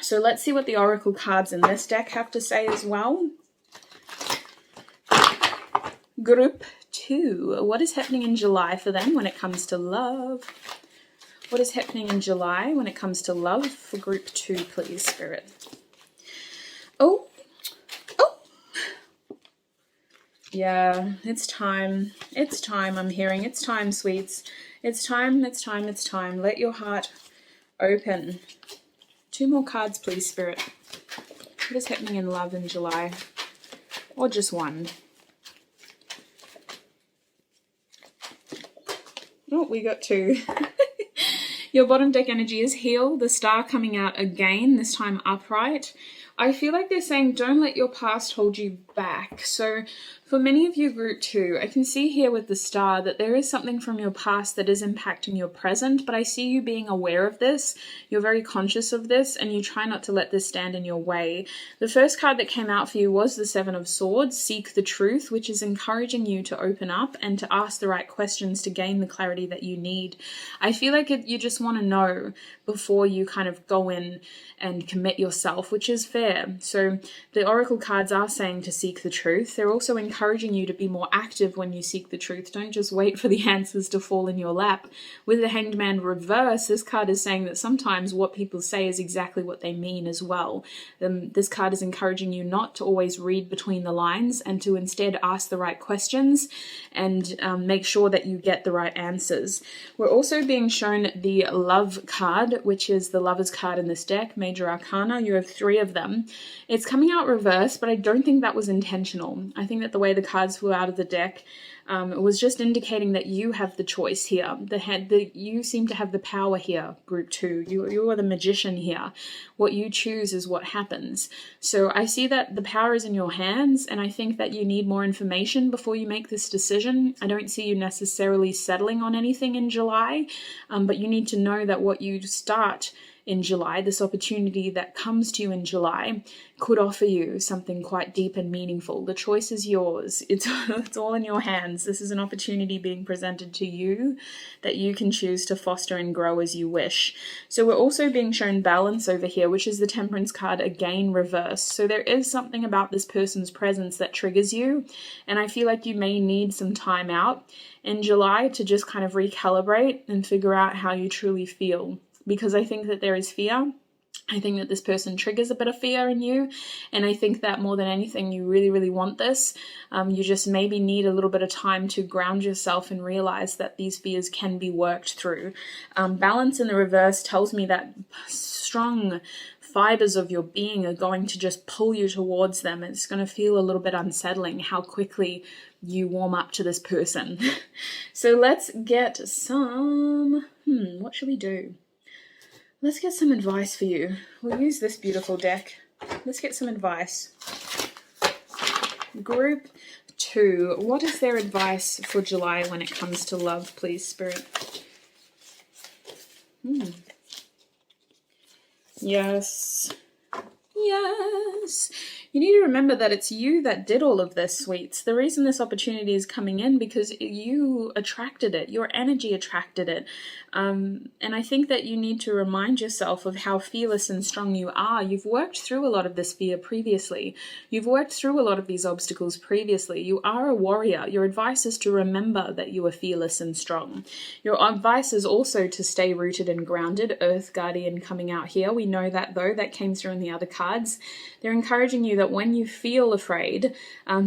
So let's see what the oracle cards in this deck have to say as well. Group 2, what is happening in July for them when it comes to love? What is happening in July when it comes to love for Group 2, please, Spirit? Oh. Yeah, it's time. It's time, I'm hearing. It's time, sweets. It's time. Let your heart open. 2 more cards, please, Spirit. What is happening in love in July? Or just one? Oh, we got two. Your bottom deck energy is Heal, the star coming out again, this time upright. I feel like they're saying don't let your past hold you back. So for many of you, group 2, I can see here with the star that there is something from your past that is impacting your present, but I see you being aware of this. You're very conscious of this, and you try not to let this stand in your way. The first card that came out for you was the 7 of Swords, Seek the Truth, which is encouraging you to open up and to ask the right questions to gain the clarity that you need. I feel like you just want to know before you kind of go in and commit yourself, which is fair. So the oracle cards are saying to seek the truth. They're also encouraging you to be more active when you seek the truth. Don't just wait for the answers to fall in your lap. With the Hanged Man reverse, this card is saying that sometimes what people say is exactly what they mean as well. This card is encouraging you not to always read between the lines and to instead ask the right questions and make sure that you get the right answers. We're also being shown the Love card, which is the Lover's card in this deck, Major Arcana. You have 3 of them. It's coming out reverse, but I don't think that was intentional. I think that the way the cards flew out of the deck was just indicating that you have the choice here. You seem to have the power here, group 2. You are the magician here. What you choose is what happens. So I see that the power is in your hands, and I think that you need more information before you make this decision. I don't see you necessarily settling on anything in July, but you need to know that what you start in July, this opportunity that comes to you in July, could offer you something quite deep and meaningful. The choice is yours. It's all in your hands. This is an opportunity being presented to you that you can choose to foster and grow as you wish. So we're also being shown balance over here, which is the Temperance card again reversed. So there is something about this person's presence that triggers you, and I feel like you may need some time out in July to just kind of recalibrate and figure out how you truly feel. Because I think that there is fear. I think that this person triggers a bit of fear in you. And I think that more than anything, you really, really want this. You just maybe need a little bit of time to ground yourself and realize that these fears can be worked through. Balance in the reverse tells me that strong fibers of your being are going to just pull you towards them. It's going to feel a little bit unsettling how quickly you warm up to this person. So let's get some... what should we do? Let's get some advice for you. We'll use this beautiful deck. Let's get some advice. Group 2. What is their advice for July when it comes to love, please, Spirit? Yes. Yes. You need to remember that it's you that did all of this, sweets. The reason this opportunity is coming in because you attracted it. Your energy attracted it. And I think that you need to remind yourself of how fearless and strong you are. You've worked through a lot of this fear previously. You've worked through a lot of these obstacles previously. You are a warrior. Your advice is to remember that you are fearless and strong. Your advice is also to stay rooted and grounded. Earth Guardian coming out here. We know that though. That came through in the other cards. They're encouraging you that when you feel afraid,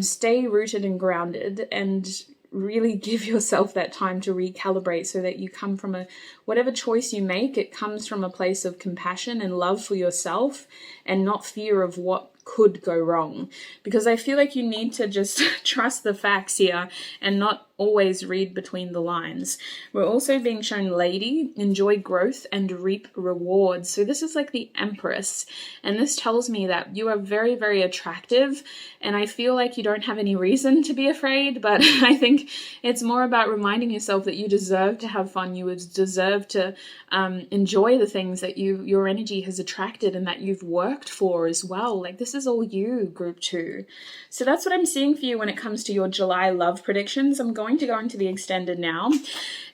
stay rooted and grounded and really give yourself that time to recalibrate so that you come from whatever choice you make, it comes from a place of compassion and love for yourself and not fear of what could go wrong. Because I feel like you need to just trust the facts here and not always read between the lines. We're also being shown Lady, enjoy growth and reap rewards. So this is like the Empress, and this tells me that you are very, very attractive, and I feel like you don't have any reason to be afraid, but I think it's more about reminding yourself that you deserve to have fun, you deserve to enjoy the things that your energy has attracted and that you've worked for as well. Like this is all you, group 2. So that's what I'm seeing for you when it comes to your July love predictions. I'm going to go into the extended now.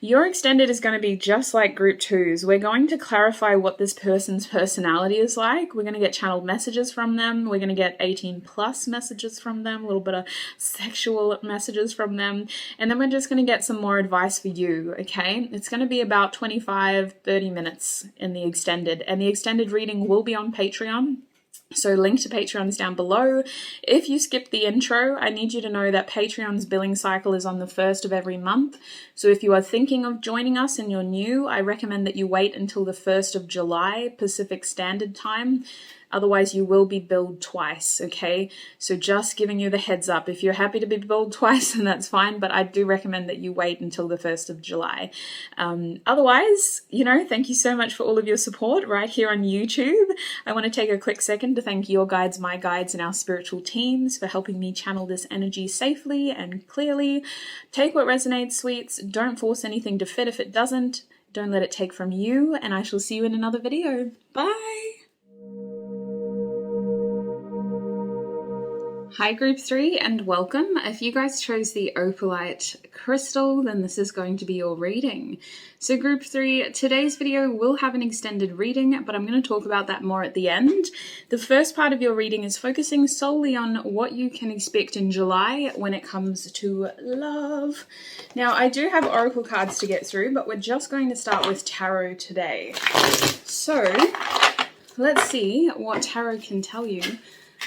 Your extended is going to be just like group 2's. We're going to clarify what this person's personality is like. We're going to get channeled messages from them. We're going to get 18 plus messages from them, a little bit of sexual messages from them. And then we're just going to get some more advice for you, okay? It's going to be about 25-30 minutes in the extended. And the extended reading will be on Patreon. So link to Patreon is down below. If you skip the intro, I need you to know that Patreon's billing cycle is on the 1st of every month. So if you are thinking of joining us and you're new, I recommend that you wait until the 1st of July Pacific Standard Time. Otherwise, you will be billed twice, okay? So just giving you the heads up. If you're happy to be billed twice, then that's fine, but I do recommend that you wait until the 1st of July. Otherwise, you know, thank you so much for all of your support right here on YouTube. I want to take a quick second to thank your guides, my guides, and our spiritual teams for helping me channel this energy safely and clearly. Take what resonates, sweets. Don't force anything to fit if it doesn't. Don't let it take from you, and I shall see you in another video. Bye! Hi Group 3 and welcome. If you guys chose the opalite crystal, then this is going to be your reading. So Group 3, today's video will have an extended reading, but I'm going to talk about that more at the end. The first part of your reading is focusing solely on what you can expect in July when it comes to love. Now, I do have oracle cards to get through, but we're just going to start with tarot today. So let's see what tarot can tell you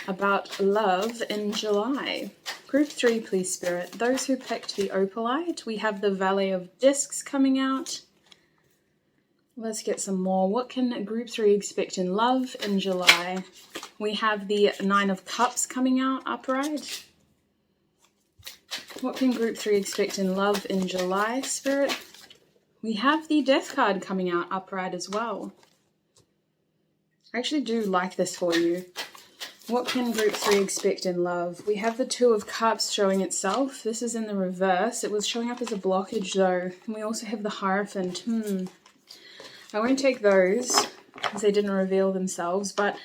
about love in July. Group 3, please, Spirit. Those who picked the opalite, we have the Valet of Discs coming out. Let's get some more. What can Group 3 expect in love in July? We have the Nine of Cups coming out upright. What can Group 3 expect in love in July, Spirit? We have the Death card coming out upright as well. I actually do like this for you. What can Group 3 expect in love? We have the Two of Cups showing itself. This is in the reverse. It was showing up as a blockage though. And we also have the Hierophant. I won't take those because they didn't reveal themselves, but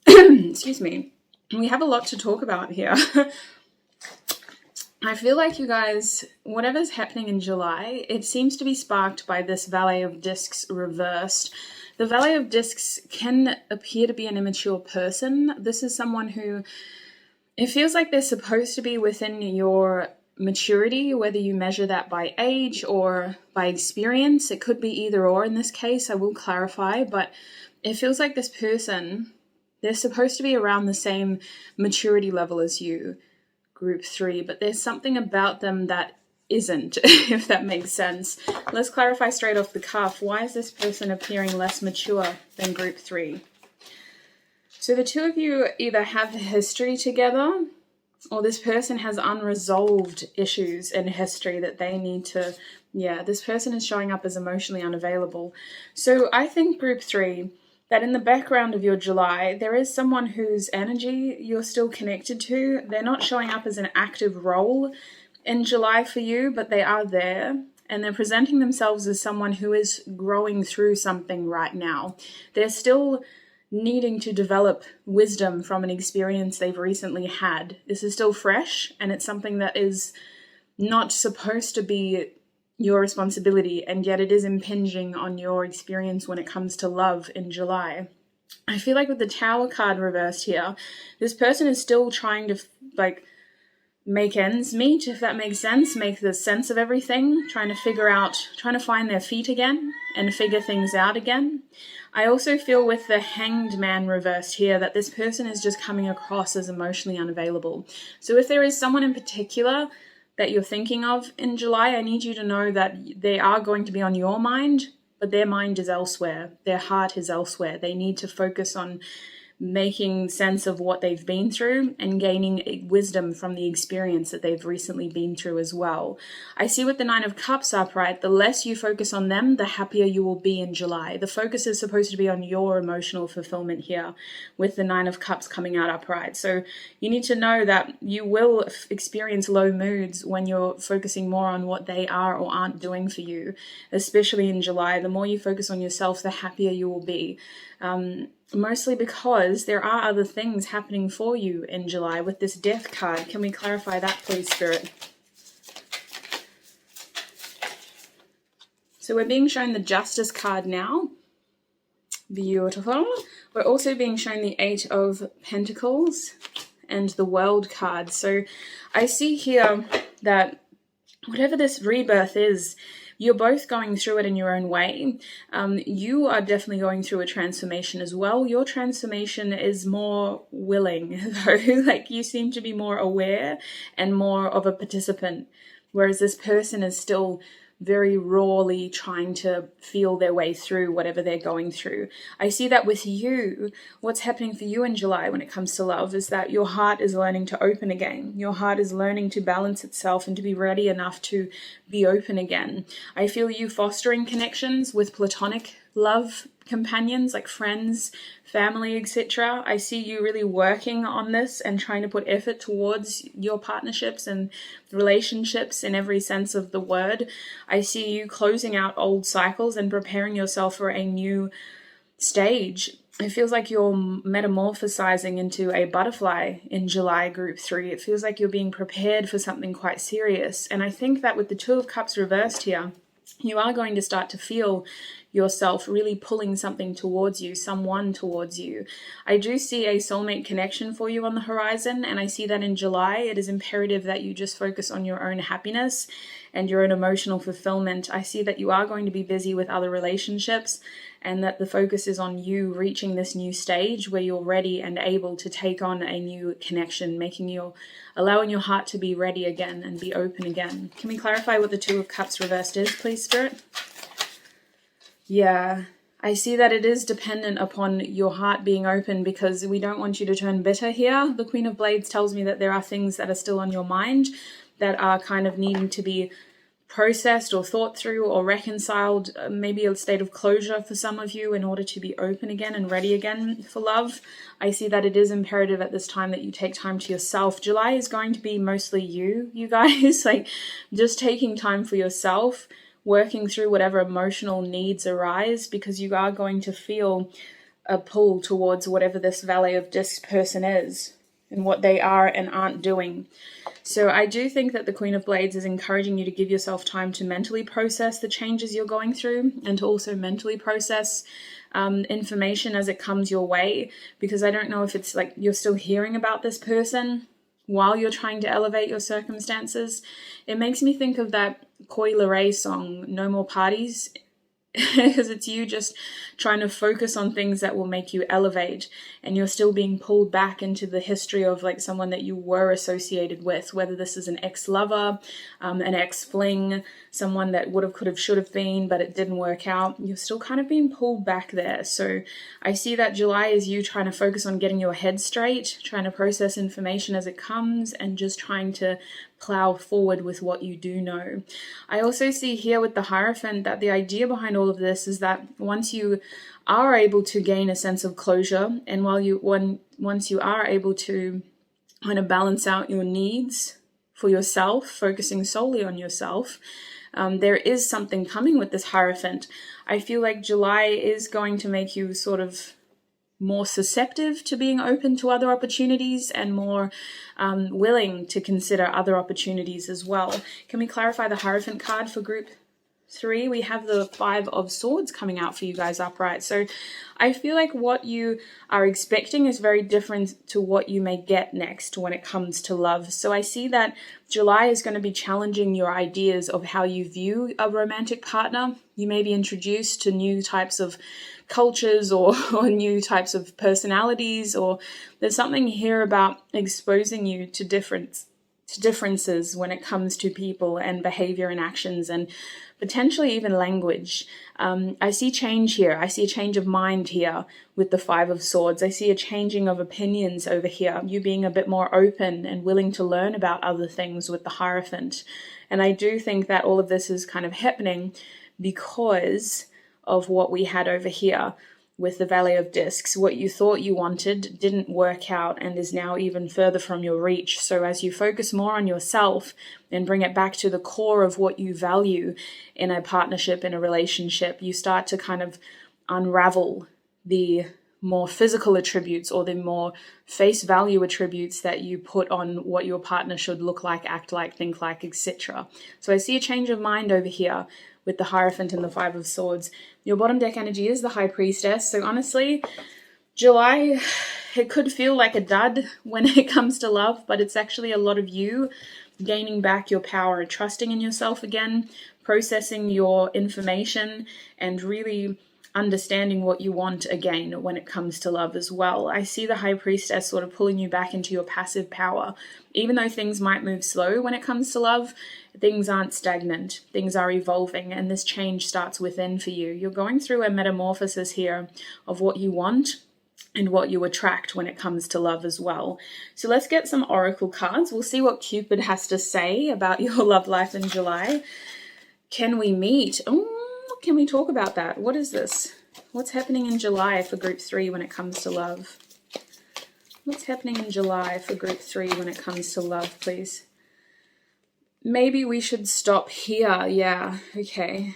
excuse me. We have a lot to talk about here. I feel like you guys, whatever's happening in July, it seems to be sparked by this Valet of Discs reversed. The Valet of Discs can appear to be an immature person. This is someone who, it feels like they're supposed to be within your maturity, whether you measure that by age or by experience. It could be either or in this case, I will clarify, but it feels like this person, they're supposed to be around the same maturity level as you, Group 3, but there's something about them that isn't, if that makes sense. Let's clarify straight off the cuff. Why is this person appearing less mature than Group 3? So the two of you either have a history together, or this person has unresolved issues in history that they need to, this person is showing up as emotionally unavailable. So I think Group 3, that in the background of your July, there is someone whose energy you're still connected to. They're not showing up as an active role in July for you, but they are there, and they're presenting themselves as someone who is growing through something right now. They're still needing to develop wisdom from an experience they've recently had. This is still fresh, and it's something that is not supposed to be your responsibility, and yet it is impinging on your experience when it comes to love in July. I feel like with the Tower card reversed here, this person is still trying to make ends meet, if that makes sense, make the sense of everything, trying to find their feet again and figure things out again. I also feel with the Hanged Man reversed here that this person is just coming across as emotionally unavailable. So if there is someone in particular that you're thinking of in July, I need you to know that they are going to be on your mind, but their mind is elsewhere. Their heart is elsewhere. They need to focus on making sense of what they've been through and gaining wisdom from the experience that they've recently been through as well. I see with the Nine of Cups upright, the less you focus on them, the happier you will be in July. The focus is supposed to be on your emotional fulfillment here with the Nine of Cups coming out upright. So you need to know that you will experience low moods when you're focusing more on what they are or aren't doing for you, especially in July. The more you focus on yourself, the happier you will be. Mostly because there are other things happening for you in July with this Death card. Can we clarify that, please, Spirit? So we're being shown the Justice card now. Beautiful. We're also being shown the Eight of Pentacles and the World card. So I see here that whatever this rebirth is, you're both going through it in your own way. You are definitely going through a transformation as well. Your transformation is more willing, though. Like, you seem to be more aware and more of a participant, whereas this person is still very rawly trying to feel their way through whatever they're going through. I see that with you, what's happening for you in July when it comes to love is that your heart is learning to open again. Your heart is learning to balance itself and to be ready enough to be open again. I feel you fostering connections with platonic love companions like friends, family, etc. I see you really working on this and trying to put effort towards your partnerships and relationships in every sense of the word. I see you closing out old cycles and preparing yourself for a new stage. It feels like you're metamorphosizing into a butterfly in July group 3. It feels like you're being prepared for something quite serious. And I think that with the Two of Cups reversed here, you are going to start to feel yourself really pulling something towards you, someone towards you. I do see a soulmate connection for you on the horizon, and I see that in July. It is imperative that you just focus on your own happiness and your own emotional fulfillment. I see that you are going to be busy with other relationships, and that the focus is on you reaching this new stage where you're ready and able to take on a new connection, allowing your heart to be ready again and be open again. Can we clarify what the Two of Cups reversed is, please, Spirit? Yeah, I see that it is dependent upon your heart being open, because we don't want you to turn bitter here. The Queen of Blades tells me that there are things that are still on your mind that are kind of needing to be processed or thought through or reconciled, maybe a state of closure for some of you in order to be open again and ready again for love. I see that it is imperative at this time that you take time to yourself. July is going to be mostly you guys, like just taking time for yourself, working through whatever emotional needs arise, because you are going to feel a pull towards whatever this Valley of Discs person is and what they are and aren't doing. So I do think that the Queen of Blades is encouraging you to give yourself time to mentally process the changes you're going through, and to also mentally process information as it comes your way, because I don't know if it's like you're still hearing about this person while you're trying to elevate your circumstances. It makes me think of that Coi Leray song, No More Parties, because it's you just trying to focus on things that will make you elevate, and you're still being pulled back into the history of like someone that you were associated with, whether this is an ex-lover, an ex-fling, someone that would have, could have, should have been, but it didn't work out. You're still kind of being pulled back there. So I see that July is you trying to focus on getting your head straight, trying to process information as it comes, and just trying to plow forward with what you do know. I also see here with the Hierophant that the idea behind all of this is that once you are able to gain a sense of closure, and once you are able to kind of balance out your needs for yourself, focusing solely on yourself, there is something coming with this Hierophant. I feel like July is going to make you sort of more susceptible to being open to other opportunities, and more willing to consider other opportunities as well. Can we clarify the Hierophant card for group 3? We have the Five of Swords coming out for you guys upright. So I feel like what you are expecting is very different to what you may get next when it comes to love. So I see that July is going to be challenging your ideas of how you view a romantic partner. You may be introduced to new types of cultures or new types of personalities, or there's something here about exposing you to differences when it comes to people and behavior and actions, and potentially even language. I see change here. I see a change of mind here with the Five of Swords. I see a changing of opinions over here, you being a bit more open and willing to learn about other things with the Hierophant. And I do think that all of this is kind of happening because of what we had over here with the Valley of Discs. What you thought you wanted didn't work out and is now even further from your reach. So as you focus more on yourself and bring it back to the core of what you value in a partnership, in a relationship, you start to kind of unravel the more physical attributes or the more face value attributes that you put on what your partner should look like, act like, think like, etc. So I see a change of mind over here with the Hierophant and the Five of Swords. Your bottom deck energy is the High Priestess. So honestly, July, it could feel like a dud when it comes to love, but it's actually a lot of you gaining back your power, trusting in yourself again, processing your information, and really understanding what you want again when it comes to love as well. I see the High Priestess sort of pulling you back into your passive power. Even though things might move slow when it comes to love, things aren't stagnant. Things are evolving, and this change starts within for you. You're going through a metamorphosis here of what you want and what you attract when it comes to love as well. So let's get some oracle cards. We'll see what Cupid has to say about your love life in July. Can we meet? Can we talk about that? What is this? What's happening in July for group 3 when it comes to love? What's happening in July for group 3 when it comes to love, please? Maybe we should stop here. Yeah, okay.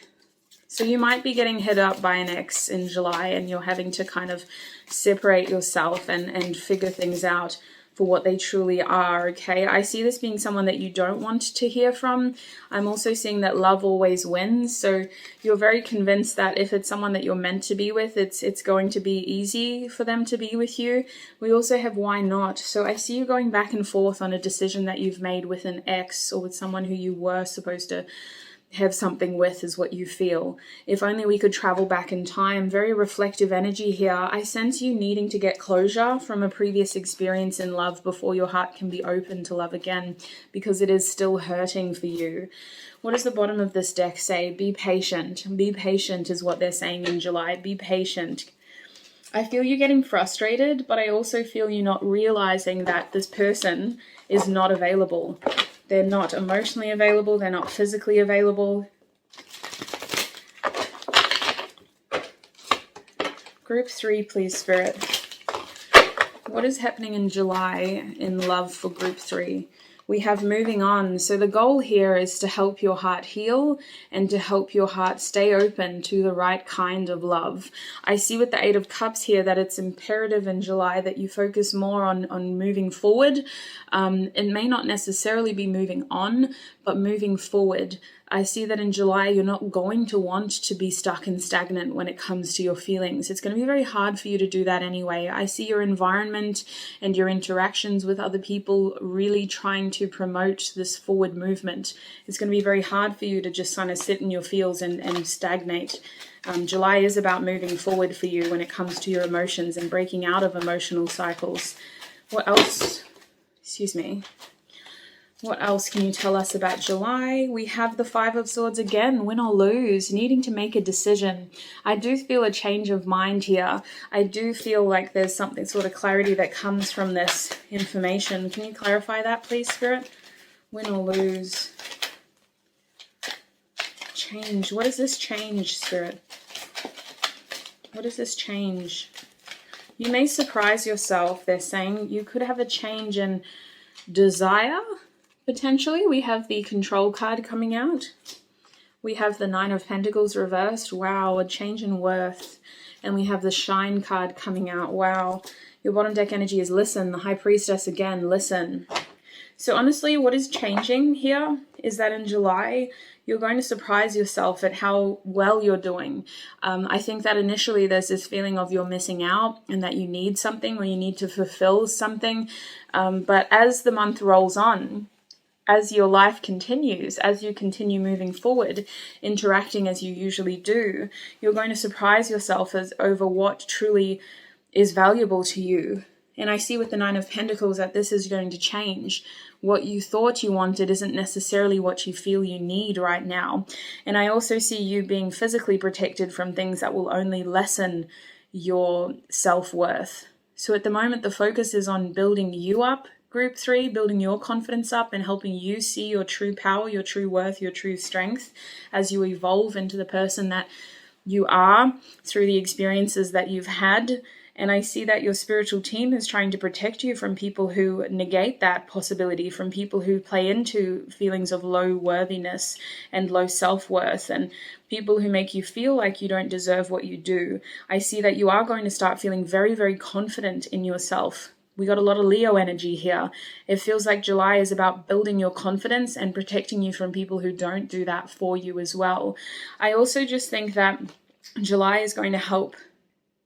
So you might be getting hit up by an ex in July, and you're having to kind of separate yourself and figure things out for what they truly are, okay? I see this being someone that you don't want to hear from. I'm also seeing that love always wins, so you're very convinced that if it's someone that you're meant to be with, it's going to be easy for them to be with you. We also have why not. So I see you going back and forth on a decision that you've made with an ex or with someone who you were supposed to have something with, is what you feel. If only we could travel back in time. Very reflective energy here. I sense you needing to get closure from a previous experience in love before your heart can be open to love again, because it is still hurting for you. What does the bottom of this deck say? Be patient. Be patient is what they're saying in July. Be patient. I feel you getting frustrated, but I also feel you not realizing that this person is not available. They're not emotionally available. They're not physically available. Group 3, please, Spirit. What is happening in July in love for group 3? We have moving on. So the goal here is to help your heart heal and to help your heart stay open to the right kind of love. I see with the 8 of Cups here that it's imperative in July that you focus more on moving forward. It may not necessarily be moving on, but moving forward. I see that in July you're not going to want to be stuck and stagnant when it comes to your feelings. It's going to be very hard for you to do that anyway. I see your environment and your interactions with other people really trying to promote this forward movement. It's going to be very hard for you to just kind of sit in your feels and stagnate. July is about moving forward for you when it comes to your emotions and breaking out of emotional cycles. What else? Excuse me. What else can you tell us about July? We have the 5 of Swords again, win or lose, needing to make a decision. I do feel a change of mind here. I do feel like there's something sort of clarity that comes from this information. Can you clarify that, please, Spirit? Win or lose. Change. What does this change, Spirit? What does this change? You may surprise yourself. They're saying you could have a change in desire. Potentially, we have the Control card coming out. We have the 9 of Pentacles reversed. Wow, a change in worth. And we have the Shine card coming out. Wow. Your bottom deck energy is listen. The High Priestess again, listen. So honestly, what is changing here is that in July, you're going to surprise yourself at how well you're doing. I think that initially there's this feeling of you're missing out and that you need something or you need to fulfill something. But as the month rolls on, as your life continues, as you continue moving forward, interacting as you usually do, you're going to surprise yourself over what truly is valuable to you. And I see with the 9 of Pentacles that this is going to change. What you thought you wanted isn't necessarily what you feel you need right now. And I also see you being physically protected from things that will only lessen your self-worth. So at the moment, the focus is on building you up, Group 3, building your confidence up and helping you see your true power, your true worth, your true strength as you evolve into the person that you are through the experiences that you've had. And I see that your spiritual team is trying to protect you from people who negate that possibility, from people who play into feelings of low worthiness and low self-worth, and people who make you feel like you don't deserve what you do. I see that you are going to start feeling very, very confident in yourself. We got a lot of Leo energy here. It feels like July is about building your confidence and protecting you from people who don't do that for you as well. I also just think that July is going to help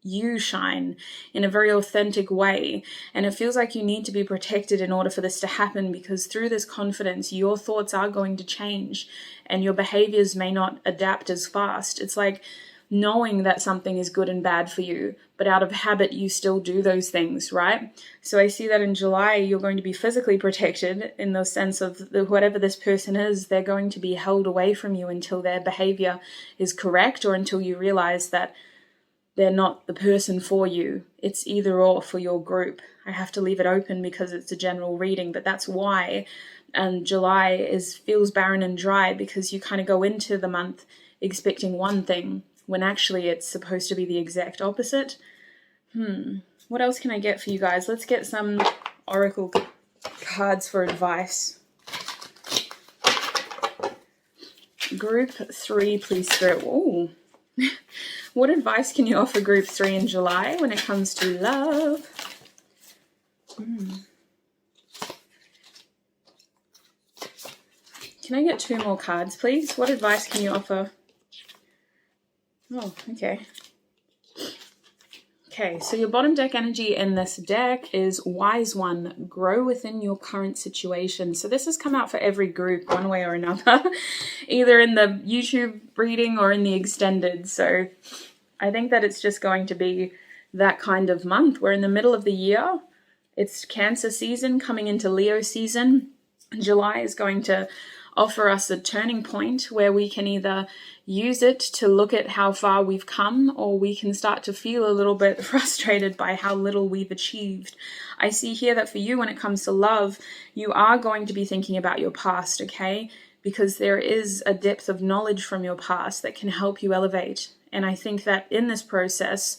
you shine in a very authentic way, and it feels like you need to be protected in order for this to happen, because through this confidence your thoughts are going to change and your behaviors may not adapt as fast. It's like knowing that something is good and bad for you, but out of habit you still do those things, right? So I see that in July you're going to be physically protected in the sense of whatever this person is, they're going to be held away from you until their behavior is correct, or until you realize that they're not the person for you. It's either or for your group. I have to leave it open because it's a general reading, but that's why. And July feels barren and dry, because you kind of go into the month expecting one thing when actually it's supposed to be the exact opposite. What else can I get for you guys? Let's get some oracle cards for advice. Group 3, please, Spirit. Ooh. What advice can you offer Group 3 in July when it comes to love? Can I get 2 more cards, please? What advice can you offer? Oh, okay. Okay, so your bottom deck energy in this deck is Wise One, grow within your current situation. So this has come out for every group one way or another, either in the YouTube reading or in the extended. So I think that it's just going to be that kind of month. We're in the middle of the year. It's Cancer season coming into Leo season. July is going to offer us a turning point where we can either use it to look at how far we've come, or we can start to feel a little bit frustrated by how little we've achieved. I see here that for you, when it comes to love, you are going to be thinking about your past, okay? Because there is a depth of knowledge from your past that can help you elevate. And I think that in this process,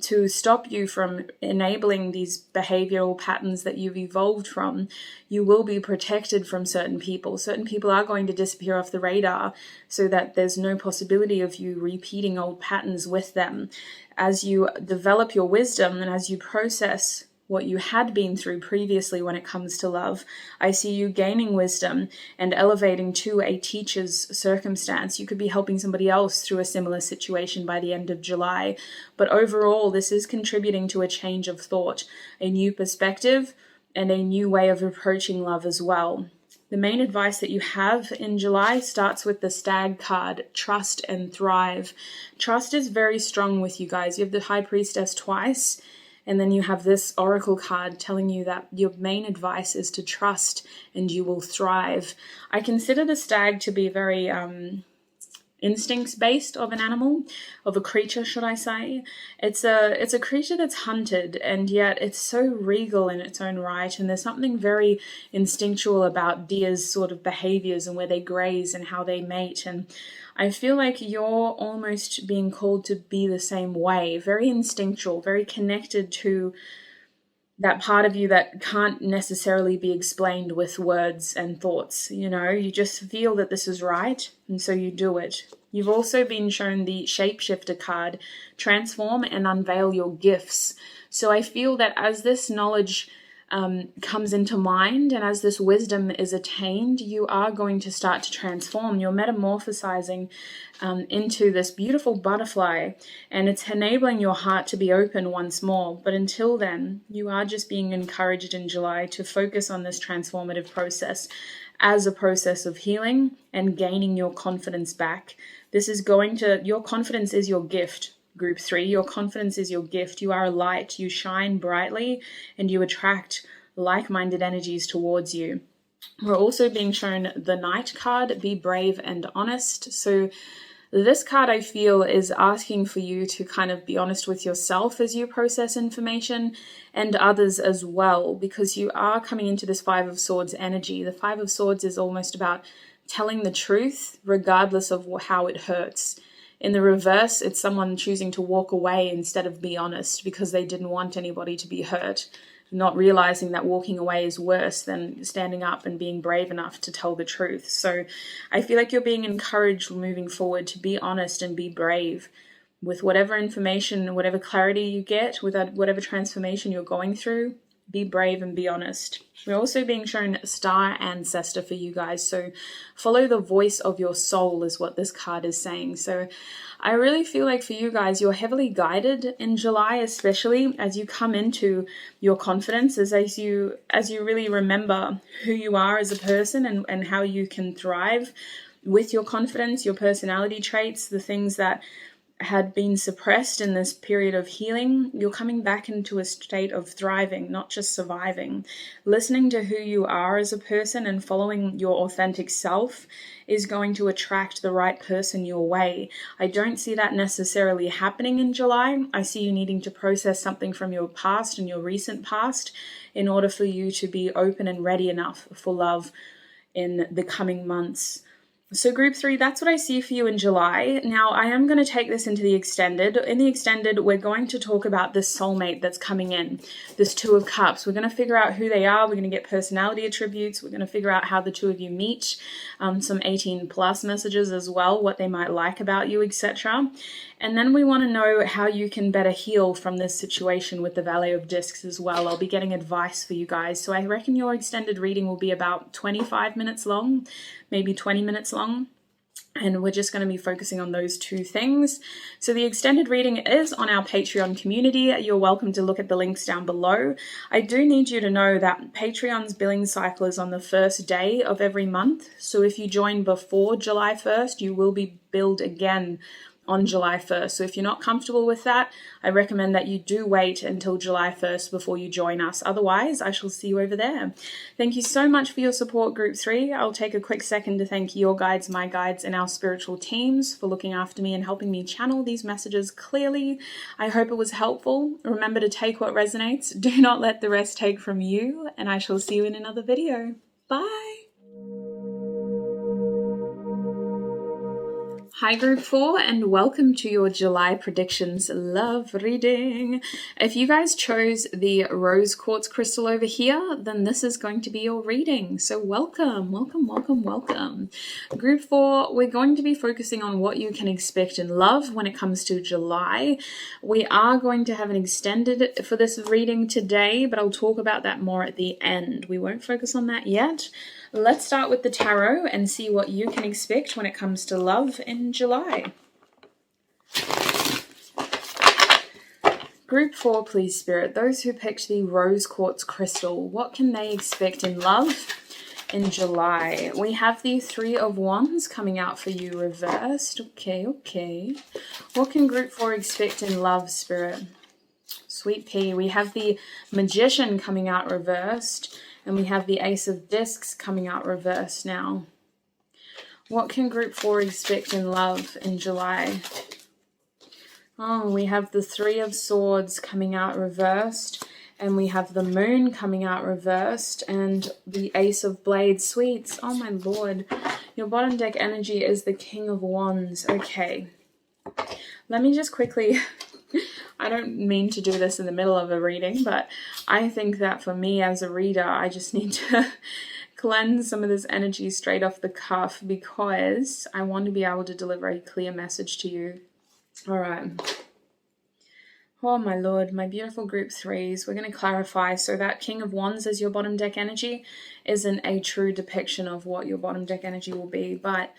to stop you from enabling these behavioral patterns that you've evolved from, you will be protected from certain people. Certain people are going to disappear off the radar so that there's no possibility of you repeating old patterns with them. As you develop your wisdom and as you process what you had been through previously when it comes to love, I see you gaining wisdom and elevating to a teacher's circumstance. You could be helping somebody else through a similar situation by the end of July. But overall, this is contributing to a change of thought, a new perspective, and a new way of approaching love as well. The main advice that you have in July starts with the Stag card, trust and thrive. Trust is very strong with you guys. You have the High Priestess twice, and then you have this oracle card telling you that your main advice is to trust and you will thrive. I consider the stag to be very instincts-based of an animal, of a creature, should I say. It's a creature that's hunted, and yet it's so regal in its own right, and there's something very instinctual about deer's sort of behaviors and where they graze and how they mate. And I feel like you're almost being called to be the same way, very instinctual, very connected to that part of you that can't necessarily be explained with words and thoughts. You know, you just feel that this is right, and so you do it. You've also been shown the Shapeshifter card, transform and unveil your gifts. So I feel that as this knowledge comes into mind and as this wisdom is attained, you are going to start to transform. You're metamorphosizing into this beautiful butterfly, and it's enabling your heart to be open once more. But until then, you are just being encouraged in July to focus on this transformative process as a process of healing and gaining your confidence back. Your confidence is your gift. Group 3, your confidence is your gift. You are a light, you shine brightly, and you attract like-minded energies towards you. We're also being shown the Knight card, be brave and honest. So this card, I feel, is asking for you to kind of be honest with yourself as you process information, and others as well, because you are coming into this Five of Swords energy. The Five of Swords is almost about telling the truth regardless of how it hurts. In the reverse, it's someone choosing to walk away instead of be honest because they didn't want anybody to be hurt, not realizing that walking away is worse than standing up and being brave enough to tell the truth. So I feel like you're being encouraged moving forward to be honest and be brave with whatever information, whatever clarity you get, with whatever transformation you're going through. Be brave and be honest. We're also being shown Star Ancestor for you guys. So follow the voice of your soul is what this card is saying. So I really feel like for you guys, you're heavily guided in July, especially as you come into your confidence, as you really remember who you are as a person and how you can thrive with your confidence, your personality traits, the things that had been suppressed in this period of healing, you're coming back into a state of thriving, not just surviving. Listening to who you are as a person and following your authentic self is going to attract the right person your way. I don't see that necessarily happening in July. I see you needing to process something from your past and your recent past in order for you to be open and ready enough for love in the coming months. So group 3, that's what I see for you in July. Now, I am going to take this into the extended. In the extended, we're going to talk about this soulmate that's coming in, this 2 of Cups. We're going to figure out who they are. We're going to get personality attributes. We're going to figure out how the 2 of you meet, some 18 plus messages as well, what they might like about you, etc. And then we want to know how you can better heal from this situation with the Valley of Discs as well. I'll be getting advice for you guys. So I reckon your extended reading will be about 25 minutes long, maybe 20 minutes long. And we're just going to be focusing on those 2 things. So the extended reading is on our Patreon community. You're welcome to look at the links down below. I do need you to know that Patreon's billing cycle is on the first day of every month. So if you join before July 1st, you will be billed again on July 1st. So if you're not comfortable with that, I recommend that you do wait until July 1st before you join us. Otherwise, I shall see you over there. Thank you so much for your support, Group 3. I'll take a quick second to thank your guides, my guides, and our spiritual teams for looking after me and helping me channel these messages clearly. I hope it was helpful. Remember to take what resonates. Do not let the rest take from you, and I shall see you in another video. Bye! Hi Group 4 and welcome to your July predictions love reading. If you guys chose the rose quartz crystal over here, then this is going to be your reading. So welcome, welcome, welcome, welcome. Group 4, we're going to be focusing on what you can expect in love when it comes to July. We are going to have an extended for this reading today, but I'll talk about that more at the end. We won't focus on that yet. Let's start with the tarot and see what you can expect when it comes to love in July. Group 4, please, Spirit. Those who picked the rose quartz crystal, what can they expect in love in July? We have the 3 of Wands coming out for you reversed. Okay. What can Group 4 expect in love, Spirit? Sweet pea. We have the Magician coming out reversed. And we have the Ace of Discs coming out reversed now. What can Group 4 expect in love in July? Oh, we have the 3 of Swords coming out reversed. And we have the Moon coming out reversed. And the Ace of Blades. Sweets. Oh my lord. Your bottom deck energy is the King of Wands. Okay. Let me just quickly... I don't mean to do this in the middle of a reading, but I think that for me as a reader, I just need to cleanse some of this energy straight off the cuff because I want to be able to deliver a clear message to you. All right. Oh my lord, my beautiful Group 3s. We're going to clarify. So that King of Wands as your bottom deck energy isn't a true depiction of what your bottom deck energy will be, but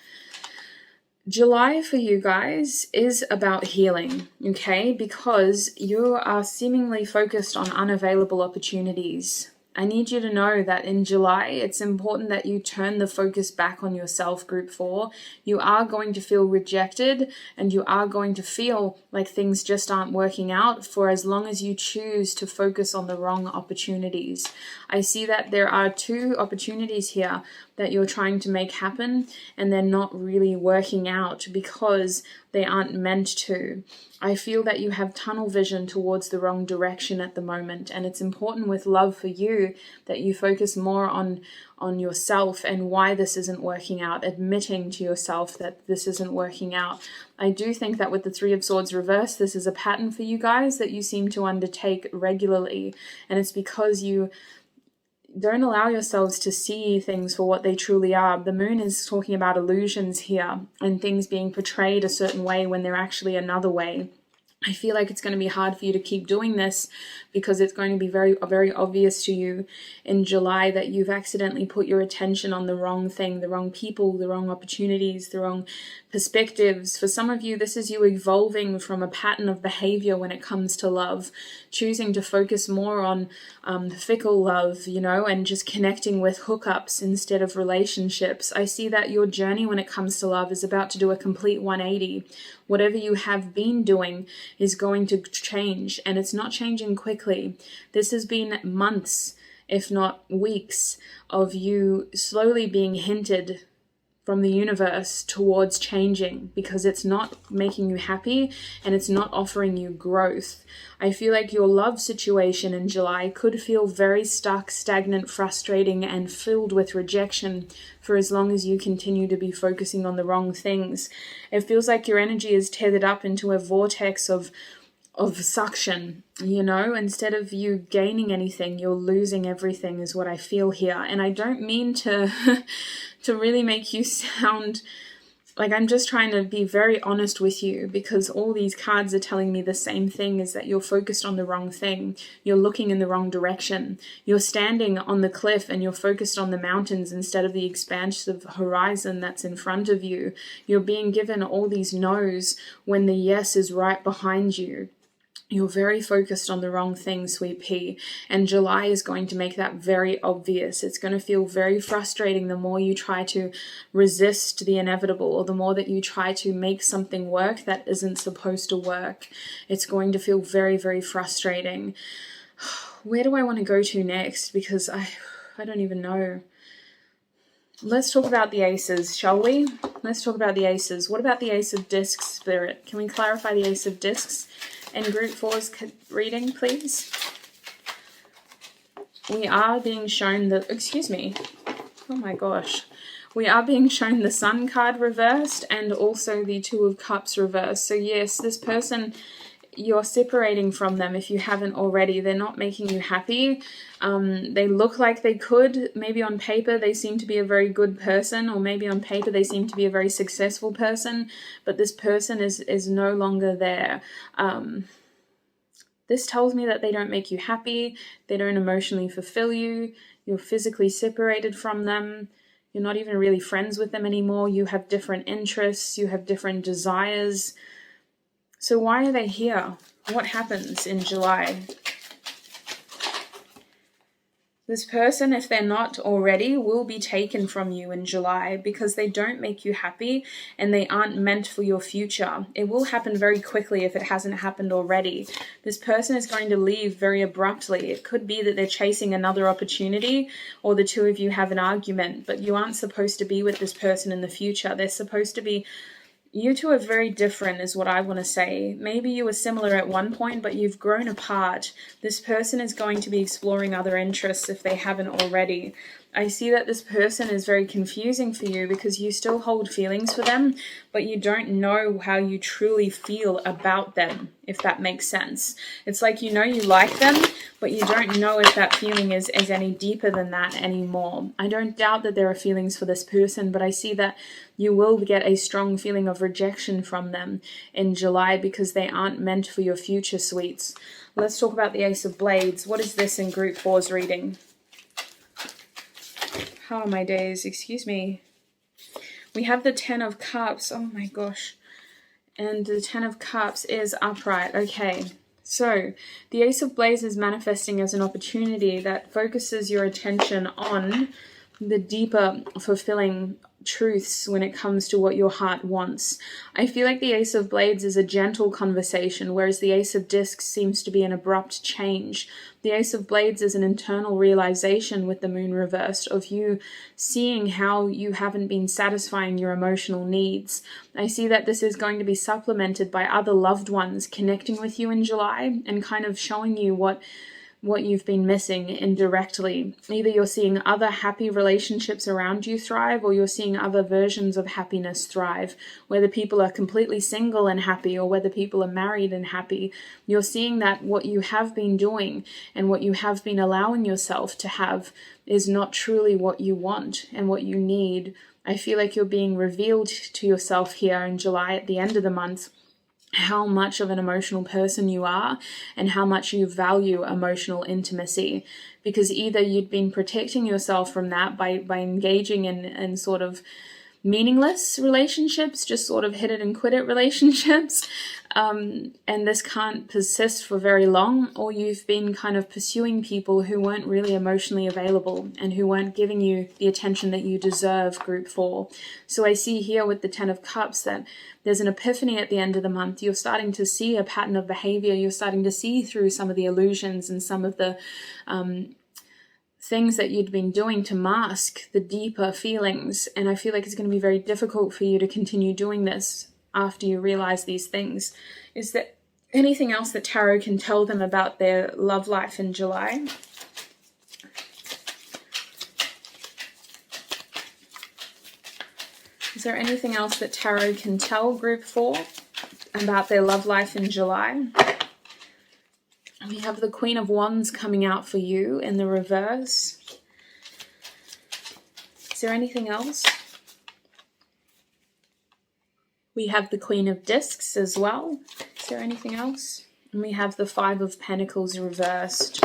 July for you guys is about healing, okay? Because you are seemingly focused on unavailable opportunities. I need you to know that in July, it's important that you turn the focus back on yourself, Group 4. You are going to feel rejected and you are going to feel like things just aren't working out for as long as you choose to focus on the wrong opportunities. I see that there are 2 opportunities here that you're trying to make happen and they're not really working out because they aren't meant to. I feel that you have tunnel vision towards the wrong direction at the moment, and it's important with love for you that you focus more on yourself and why this isn't working out, admitting to yourself that this isn't working out. I do think that with the 3 of Swords reversed, this is a pattern for you guys that you seem to undertake regularly, and it's because you don't allow yourselves to see things for what they truly are. The Moon is talking about illusions here and things being portrayed a certain way when they're actually another way. I feel like it's going to be hard for you to keep doing this because it's going to be very, very obvious to you in July that you've accidentally put your attention on the wrong thing, the wrong people, the wrong opportunities, the wrong perspectives. For some of you, this is you evolving from a pattern of behavior when it comes to love, choosing to focus more on fickle love, you know, and just connecting with hookups instead of relationships. I see that your journey when it comes to love is about to do a complete 180. Whatever you have been doing is going to change, and it's not changing quickly. This has been months, if not weeks, of you slowly being hinted from the universe towards changing, because it's not making you happy and it's not offering you growth. I feel like your love situation in July could feel very stuck, stagnant, frustrating, and filled with rejection for as long as you continue to be focusing on the wrong things. It feels like your energy is tethered up into a vortex of suction, you know. Instead of you gaining anything, you're losing everything, is what I feel here. And I don't mean to to really make you sound like, I'm just trying to be very honest with you, because all these cards are telling me the same thing, is that you're focused on the wrong thing. You're looking in the wrong direction. You're standing on the cliff and you're focused on the mountains instead of the expansive horizon that's in front of you. You're being given all these no's when the yes is right behind you. You're very focused on the wrong thing, sweet pea, and July is going to make that very obvious. It's going to feel very frustrating the more you try to resist the inevitable, or the more that you try to make something work that isn't supposed to work. It's going to feel very, very frustrating. Where do I want to go to next? Because I don't even know. Let's talk about the aces, shall we? Let's talk about the aces. What about the Ace of Discs, Spirit? Can we clarify the Ace of Discs in Group 4's reading, please? We are being shown the... Excuse me. Oh my gosh. We are being shown the Sun card reversed and also the Two of Cups reversed. So yes, this person, you're separating from them if you haven't already. They're not making you happy. They look like they could. Maybe on paper they seem to be a very good person, or maybe on paper they seem to be a very successful person, but this person is no longer there. This tells me that they don't make you happy. They don't emotionally fulfill you. You're physically separated from them. You're not even really friends with them anymore. You have different interests. You have different desires. So why are they here? What happens in July? This person, if they're not already, will be taken from you in July because they don't make you happy and they aren't meant for your future. It will happen very quickly if it hasn't happened already. This person is going to leave very abruptly. It could be that they're chasing another opportunity, or the two of you have an argument, but you aren't supposed to be with this person in the future. They're supposed to be... You two are very different, is what I want to say. Maybe you were similar at one point, but you've grown apart. This person is going to be exploring other interests if they haven't already. I see that this person is very confusing for you because you still hold feelings for them, but you don't know how you truly feel about them, if that makes sense. It's like you know you like them, but you don't know if that feeling is any deeper than that anymore. I don't doubt that there are feelings for this person, but I see that you will get a strong feeling of rejection from them in July because they aren't meant for your future, sweets. Let's talk about the Ace of Blades. What is this in Group 4's reading? Oh, my days. Excuse me. We have the Ten of Cups. Oh, my gosh. And the Ten of Cups is upright. Okay. So, the Ace of Blades is manifesting as an opportunity that focuses your attention on the deeper, fulfilling truths when it comes to what your heart wants. I feel like the Ace of Blades is a gentle conversation, whereas the Ace of Discs seems to be an abrupt change. The Ace of Blades is an internal realization with the Moon reversed of you seeing how you haven't been satisfying your emotional needs. I see that this is going to be supplemented by other loved ones connecting with you in July and kind of showing you what you've been missing indirectly. Either you're seeing other happy relationships around you thrive, or you're seeing other versions of happiness thrive. Whether people are completely single and happy, or whether people are married and happy, you're seeing that what you have been doing and what you have been allowing yourself to have is not truly what you want and what you need. I feel like you're being revealed to yourself here in July at the end of the month, how much of an emotional person you are and how much you value emotional intimacy, because either you'd been protecting yourself from that by engaging in sort of meaningless relationships, just sort of hit it and quit it relationships, and this can't persist for very long, or you've been kind of pursuing people who weren't really emotionally available and who weren't giving you the attention that you deserve, group 4. So I see here with the 10 of Cups that there's an epiphany at the end of the month. You're starting to see a pattern of behavior. You're starting to see through some of the illusions and some of the things that you'd been doing to mask the deeper feelings. And I feel like it's going to be very difficult for you to continue doing this after you realize these things. Is there anything else that Tarot can tell them about their love life in July? Is there anything else that Tarot can tell group 4 about their love life in July? We have the Queen of Wands coming out for you in the reverse. Is there anything else? We have the Queen of Discs as well. Is there anything else? And we have the 5 of Pentacles reversed.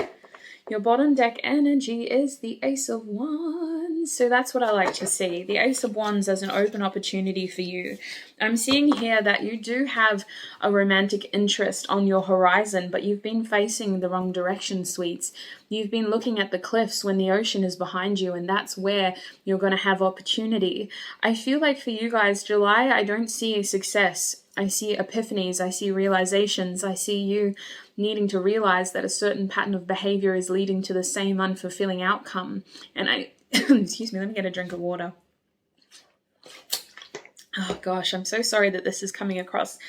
Your bottom deck energy is the Ace of Wands. So that's what I like to see. The Ace of Wands as an open opportunity for you. I'm seeing here that you do have a romantic interest on your horizon, but you've been facing the wrong direction, sweets. You've been looking at the cliffs when the ocean is behind you, and that's where you're going to have opportunity. I feel like for you guys, July, I don't see a success. I see epiphanies, I see realizations, I see you needing to realize that a certain pattern of behavior is leading to the same unfulfilling outcome. And excuse me, let me get a drink of water. Oh gosh, I'm so sorry that this is coming across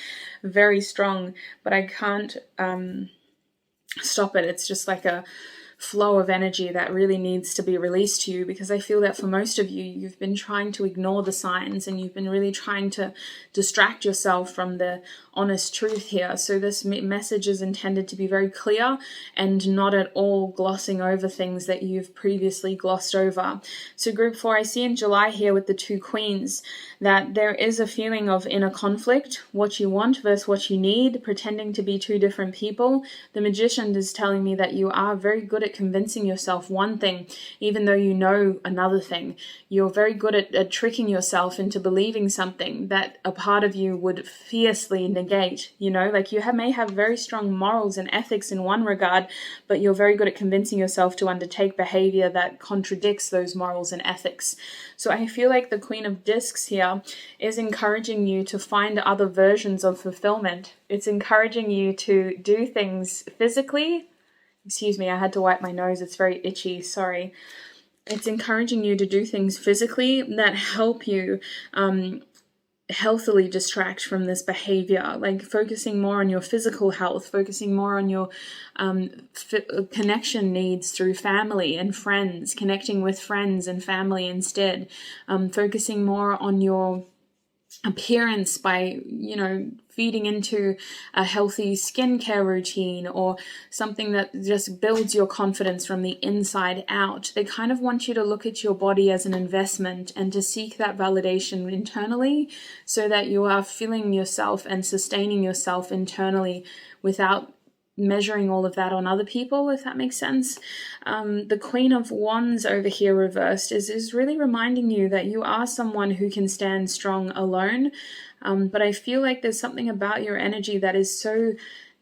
very strong, but I can't stop it. It's just like a flow of energy that really needs to be released to you, because I feel that for most of you, you've been trying to ignore the signs and you've been really trying to distract yourself from the honest truth here. So this message is intended to be very clear and not at all glossing over things that you've previously glossed over. So group 4, I see in July here with the 2 queens that there is a feeling of inner conflict, what you want versus what you need, pretending to be 2 different people. The Magician is telling me that you are very good at convincing yourself one thing, even though you know another thing. You're very good at tricking yourself into believing something that a part of you would fiercely negate. You know, like you may have very strong morals and ethics in one regard, but you're very good at convincing yourself to undertake behavior that contradicts those morals and ethics. So I feel like the Queen of Discs here is encouraging you to find other versions of fulfillment. It's encouraging you to do things physically. Excuse me, I had to wipe my nose. It's very itchy. Sorry. It's encouraging you to do things physically that help you healthily distract from this behavior, like focusing more on your physical health, focusing more on your connection needs through family and friends, connecting with friends and family instead, focusing more on your appearance by, you know, feeding into a healthy skincare routine or something that just builds your confidence from the inside out. They kind of want you to look at your body as an investment and to seek that validation internally so that you are filling yourself and sustaining yourself internally without measuring all of that on other people, if that makes sense. The Queen of Wands over here reversed is really reminding you that you are someone who can stand strong alone. But I feel like there's something about your energy that is so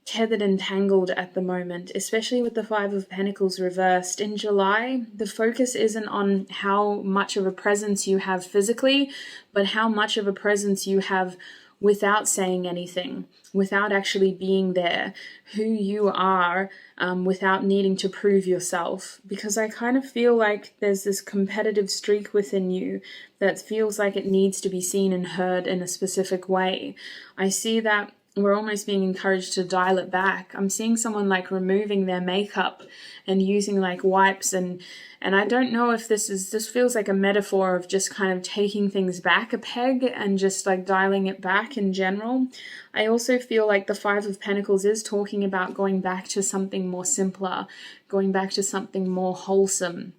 tethered and tangled at the moment, especially with the 5 of Pentacles reversed. In July, the focus isn't on how much of a presence you have physically, but how much of a presence you have without saying anything, without actually being there, who you are, without needing to prove yourself. Because I kind of feel like there's this competitive streak within you that feels like it needs to be seen and heard in a specific way. I see that we're almost being encouraged to dial it back. I'm seeing someone like removing their makeup and using like wipes and I don't know if this feels like a metaphor of just kind of taking things back a peg and just like dialing it back in general. I also feel like the 5 of Pentacles is talking about going back to something more simpler, going back to something more wholesome.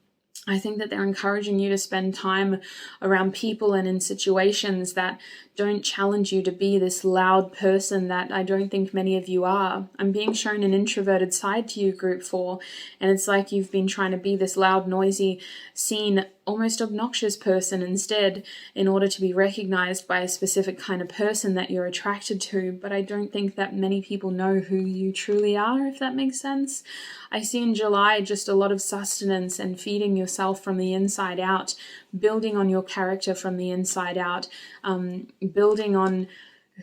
I think that they're encouraging you to spend time around people and in situations that don't challenge you to be this loud person that I don't think many of you are. I'm being shown an introverted side to you, group 4, and it's like you've been trying to be this loud, noisy, seen almost obnoxious person instead, in order to be recognized by a specific kind of person that you're attracted to. But I don't think that many people know who you truly are, if that makes sense. I see in July just a lot of sustenance and feeding yourself from the inside out, building on your character from the inside out, building on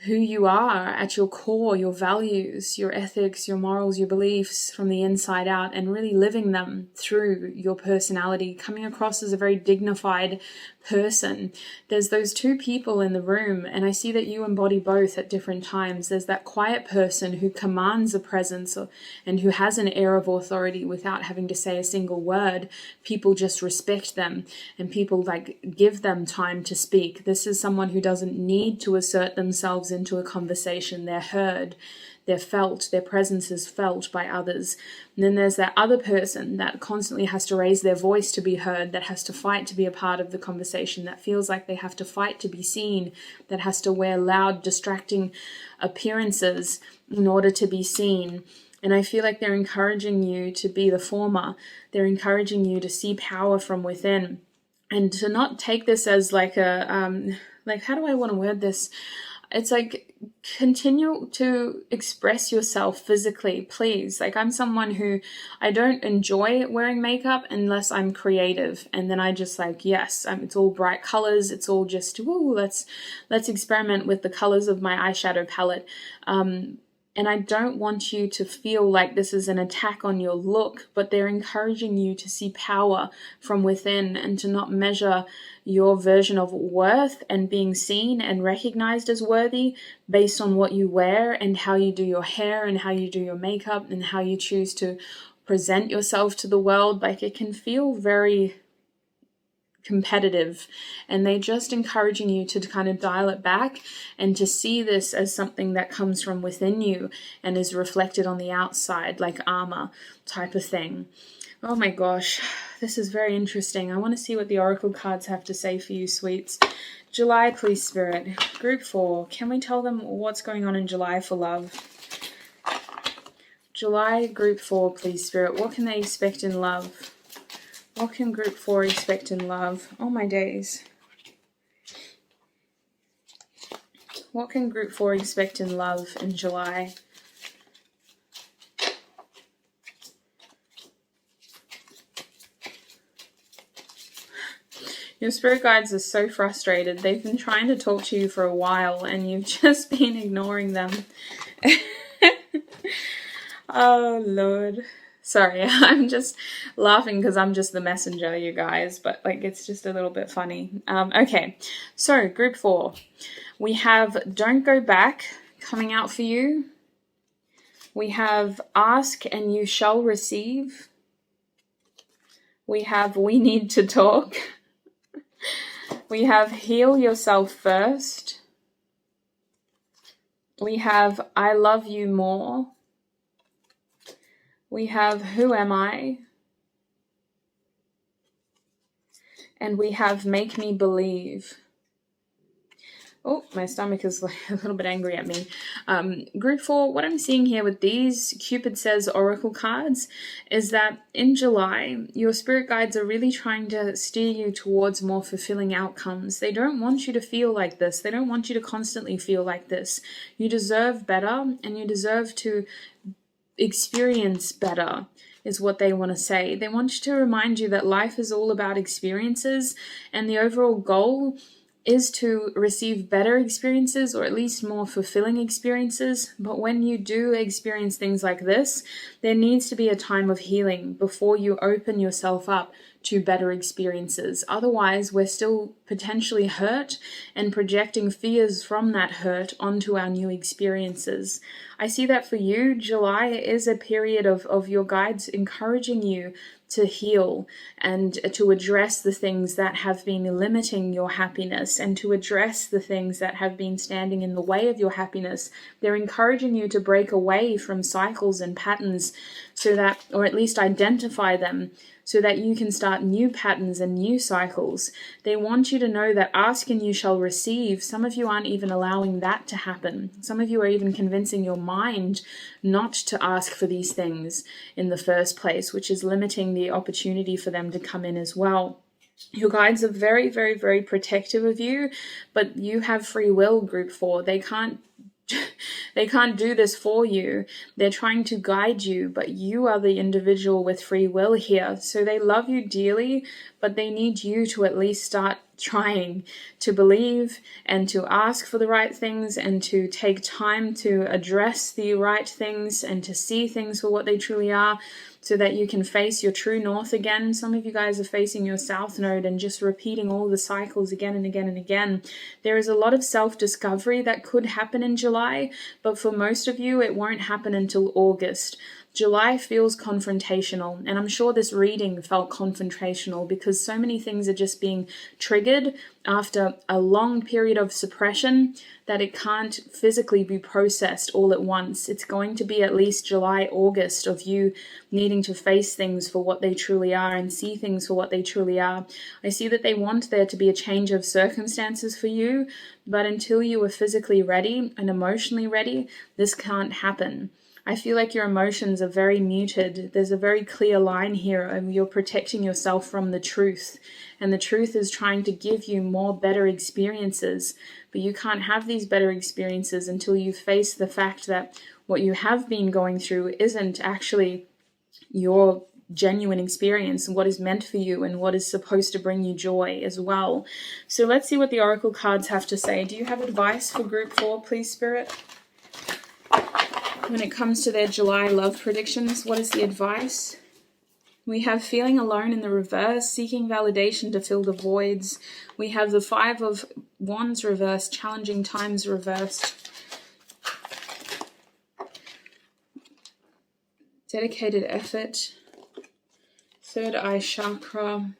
who you are at your core, your values, your ethics, your morals, your beliefs from the inside out, and really living them through your personality, coming across as a very dignified person. There's those two people in the room, and I see that you embody both at different times. There's that quiet person who commands a presence and who has an air of authority without having to say a single word. People just respect them, and people give them time to speak. This is someone who doesn't need to assert themselves into a conversation. They're heard, they're felt, their presence is felt by others. And then there's that other person that constantly has to raise their voice to be heard, that has to fight to be a part of the conversation, that feels like they have to fight to be seen, that has to wear loud, distracting appearances in order to be seen. And I feel like they're encouraging you to be the former. They're encouraging you to see power from within, and to not take this as how do I want to word this? It's continue to express yourself physically, please. I'm someone who, I don't enjoy wearing makeup unless I'm creative, and then I just yes, it's all bright colors. It's all just, ooh, let's experiment with the colors of my eyeshadow palette. And I don't want you to feel like this is an attack on your look, but they're encouraging you to see power from within and to not measure your version of worth and being seen and recognized as worthy based on what you wear and how you do your hair and how you do your makeup and how you choose to present yourself to the world. It can feel very competitive, and they're just encouraging you to kind of dial it back and to see this as something that comes from within you and is reflected on the outside, like armor type of thing. Oh my gosh, this is very interesting. I want to see what the oracle cards have to say for you, sweets. July, please, Spirit. Group 4, can we tell them what's going on in July for love? July, Group 4, please, Spirit. What can they expect in love? What can Group 4 expect in love? Oh my days. What can Group 4 expect in love in July? Your spirit guides are so frustrated. They've been trying to talk to you for a while and you've just been ignoring them. Oh, Lord. Sorry, I'm just laughing because I'm just the messenger, you guys, but it's just a little bit funny. Okay, so Group 4. We have Don't Go Back coming out for you. We have Ask and You Shall Receive. We have We Need to Talk. We have Heal Yourself First. We have I Love You More. We have Who Am I? And we have Make Me Believe. Oh, my stomach is a little bit angry at me. Group 4, what I'm seeing here with these Cupid Says Oracle cards is that in July, your spirit guides are really trying to steer you towards more fulfilling outcomes. They don't want you to feel like this. They don't want you to constantly feel like this. You deserve better, and you deserve to experience better, is what they want to say. They want you to remind you that life is all about experiences, and the overall goal is to receive better experiences, or at least more fulfilling experiences. But when you do experience things like this, there needs to be a time of healing before you open yourself up to better experiences. Otherwise, we're still potentially hurt and projecting fears from that hurt onto our new experiences. I see that for you, July is a period of your guides encouraging you to heal and to address the things that have been limiting your happiness and to address the things that have been standing in the way of your happiness. They're encouraging you to break away from cycles and patterns so that, or at least identify them, so that you can start new patterns and new cycles. They want you to know that ask and you shall receive. Some of you aren't even allowing that to happen. Some of you are even convincing your mind not to ask for these things in the first place, which is limiting the opportunity for them to come in as well. Your guides are very, very, very protective of you, but you have free will, group 4. They can't do this for you. They're trying to guide you, but you are the individual with free will here. So they love you dearly, but they need you to at least start trying to believe and to ask for the right things and to take time to address the right things and to see things for what they truly are, so that you can face your true north again. Some of you guys are facing your south node and just repeating all the cycles again and again and again. There is a lot of self-discovery that could happen in July, but for most of you, it won't happen until August. July feels confrontational, and I'm sure this reading felt confrontational because so many things are just being triggered after a long period of suppression that it can't physically be processed all at once. It's going to be at least July, August of you needing to face things for what they truly are and see things for what they truly are. I see that they want there to be a change of circumstances for you, but until you are physically ready and emotionally ready, this can't happen. I feel like your emotions are very muted. There's a very clear line here, and you're protecting yourself from the truth. And the truth is trying to give you more better experiences. But you can't have these better experiences until you face the fact that what you have been going through isn't actually your genuine experience and what is meant for you and what is supposed to bring you joy as well. So let's see what the Oracle cards have to say. Do you have advice for group 4, please, Spirit? When it comes to their July love predictions, what is the advice? We have feeling alone in the reverse, seeking validation to fill the voids. We have the 5 of Wands reversed, challenging times reversed. Dedicated effort. Third eye chakra.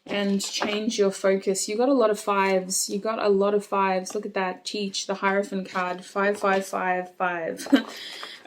And change your focus. You got a lot of 5s. You got a lot of 5s. Look at that. Teach, the Hierophant card. 5, 5, 5, 5.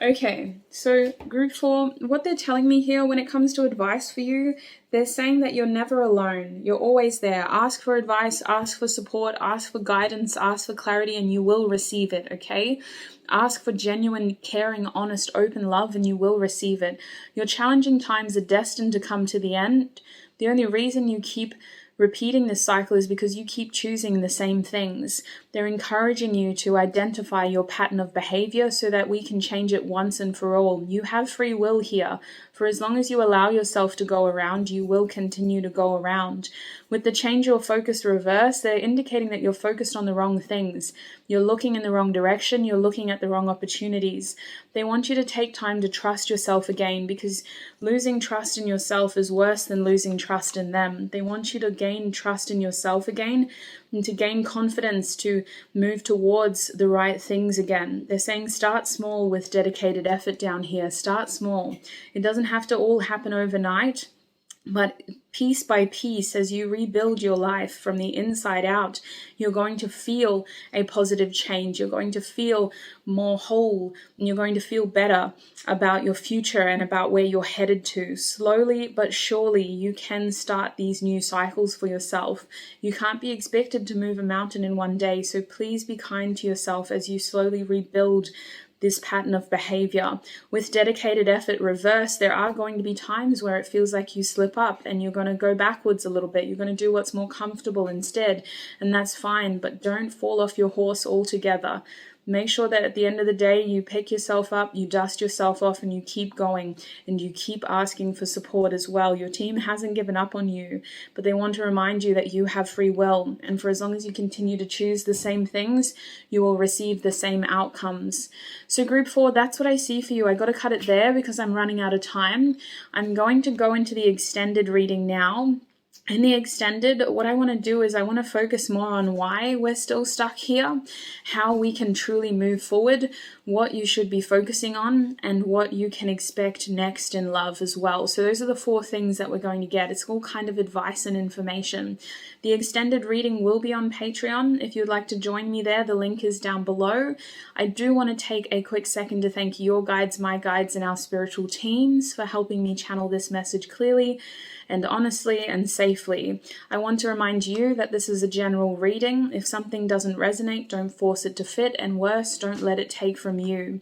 Okay, so group 4, what they're telling me here when it comes to advice for you, they're saying that you're never alone. You're always there. Ask for advice, ask for support, ask for guidance, ask for clarity, and you will receive it, okay? Ask for genuine, caring, honest, open love, and you will receive it. Your challenging times are destined to come to the end. The only reason you keep repeating this cycle is because you keep choosing the same things. They're encouraging you to identify your pattern of behavior so that we can change it once and for all. You have free will here. For as long as you allow yourself to go around, you will continue to go around. With the change your focus reverse, they're indicating that you're focused on the wrong things. You're looking in the wrong direction. You're looking at the wrong opportunities. They want you to take time to trust yourself again, because losing trust in yourself is worse than losing trust in them. They want you to gain trust in yourself again and to gain confidence to move towards the right things again. They're saying start small with dedicated effort down here. Start small. It doesn't have to all happen overnight. But piece by piece, as you rebuild your life from the inside out, you're going to feel a positive change. You're going to feel more whole, and you're going to feel better about your future and about where you're headed to. Slowly but surely, you can start these new cycles for yourself. You can't be expected to move a mountain in one day, so please be kind to yourself as you slowly rebuild this pattern of behavior. With dedicated effort reverse, there are going to be times where it feels like you slip up and you're going to go backwards a little bit. You're going to do what's more comfortable instead, and that's fine, but don't fall off your horse altogether. Make sure that at the end of the day, you pick yourself up, you dust yourself off, and you keep going, and you keep asking for support as well. Your team hasn't given up on you, but they want to remind you that you have free will, and for as long as you continue to choose the same things, you will receive the same outcomes. So group 4, that's what I see for you. I got to cut it there because I'm running out of time. I'm going to go into the extended reading now. In the extended, what I want to do is I want to focus more on why we're still stuck here, how we can truly move forward, what you should be focusing on, and what you can expect next in love as well. So those are the 4 things that we're going to get. It's all kind of advice and information. The extended reading will be on Patreon. If you'd like to join me there, the link is down below. I do want to take a quick second to thank your guides, my guides, and our spiritual teams for helping me channel this message clearly and honestly and safely. I want to remind you that this is a general reading. If something doesn't resonate, don't force it to fit, and worse, don't let it take from you.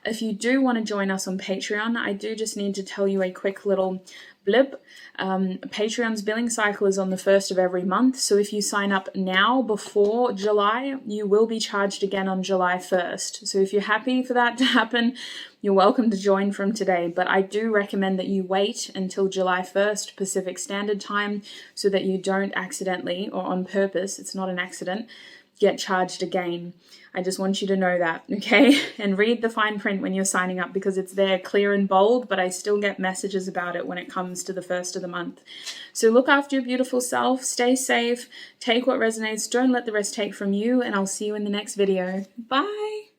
If you do want to join us on Patreon, I do just need to tell you a quick little blip. Patreon's billing cycle is on the 1st of every month, so if you sign up now before July, you will be charged again on July 1st. So if you're happy for that to happen, you're welcome to join from today, but I do recommend that you wait until July 1st Pacific Standard Time so that you don't accidentally, or on purpose, it's not an accident, get charged again. I just want you to know that, okay? And read the fine print when you're signing up, because it's there clear and bold, but I still get messages about it when it comes to the 1st of the month. So look after your beautiful self, stay safe, take what resonates, don't let the rest take from you, and I'll see you in the next video. Bye!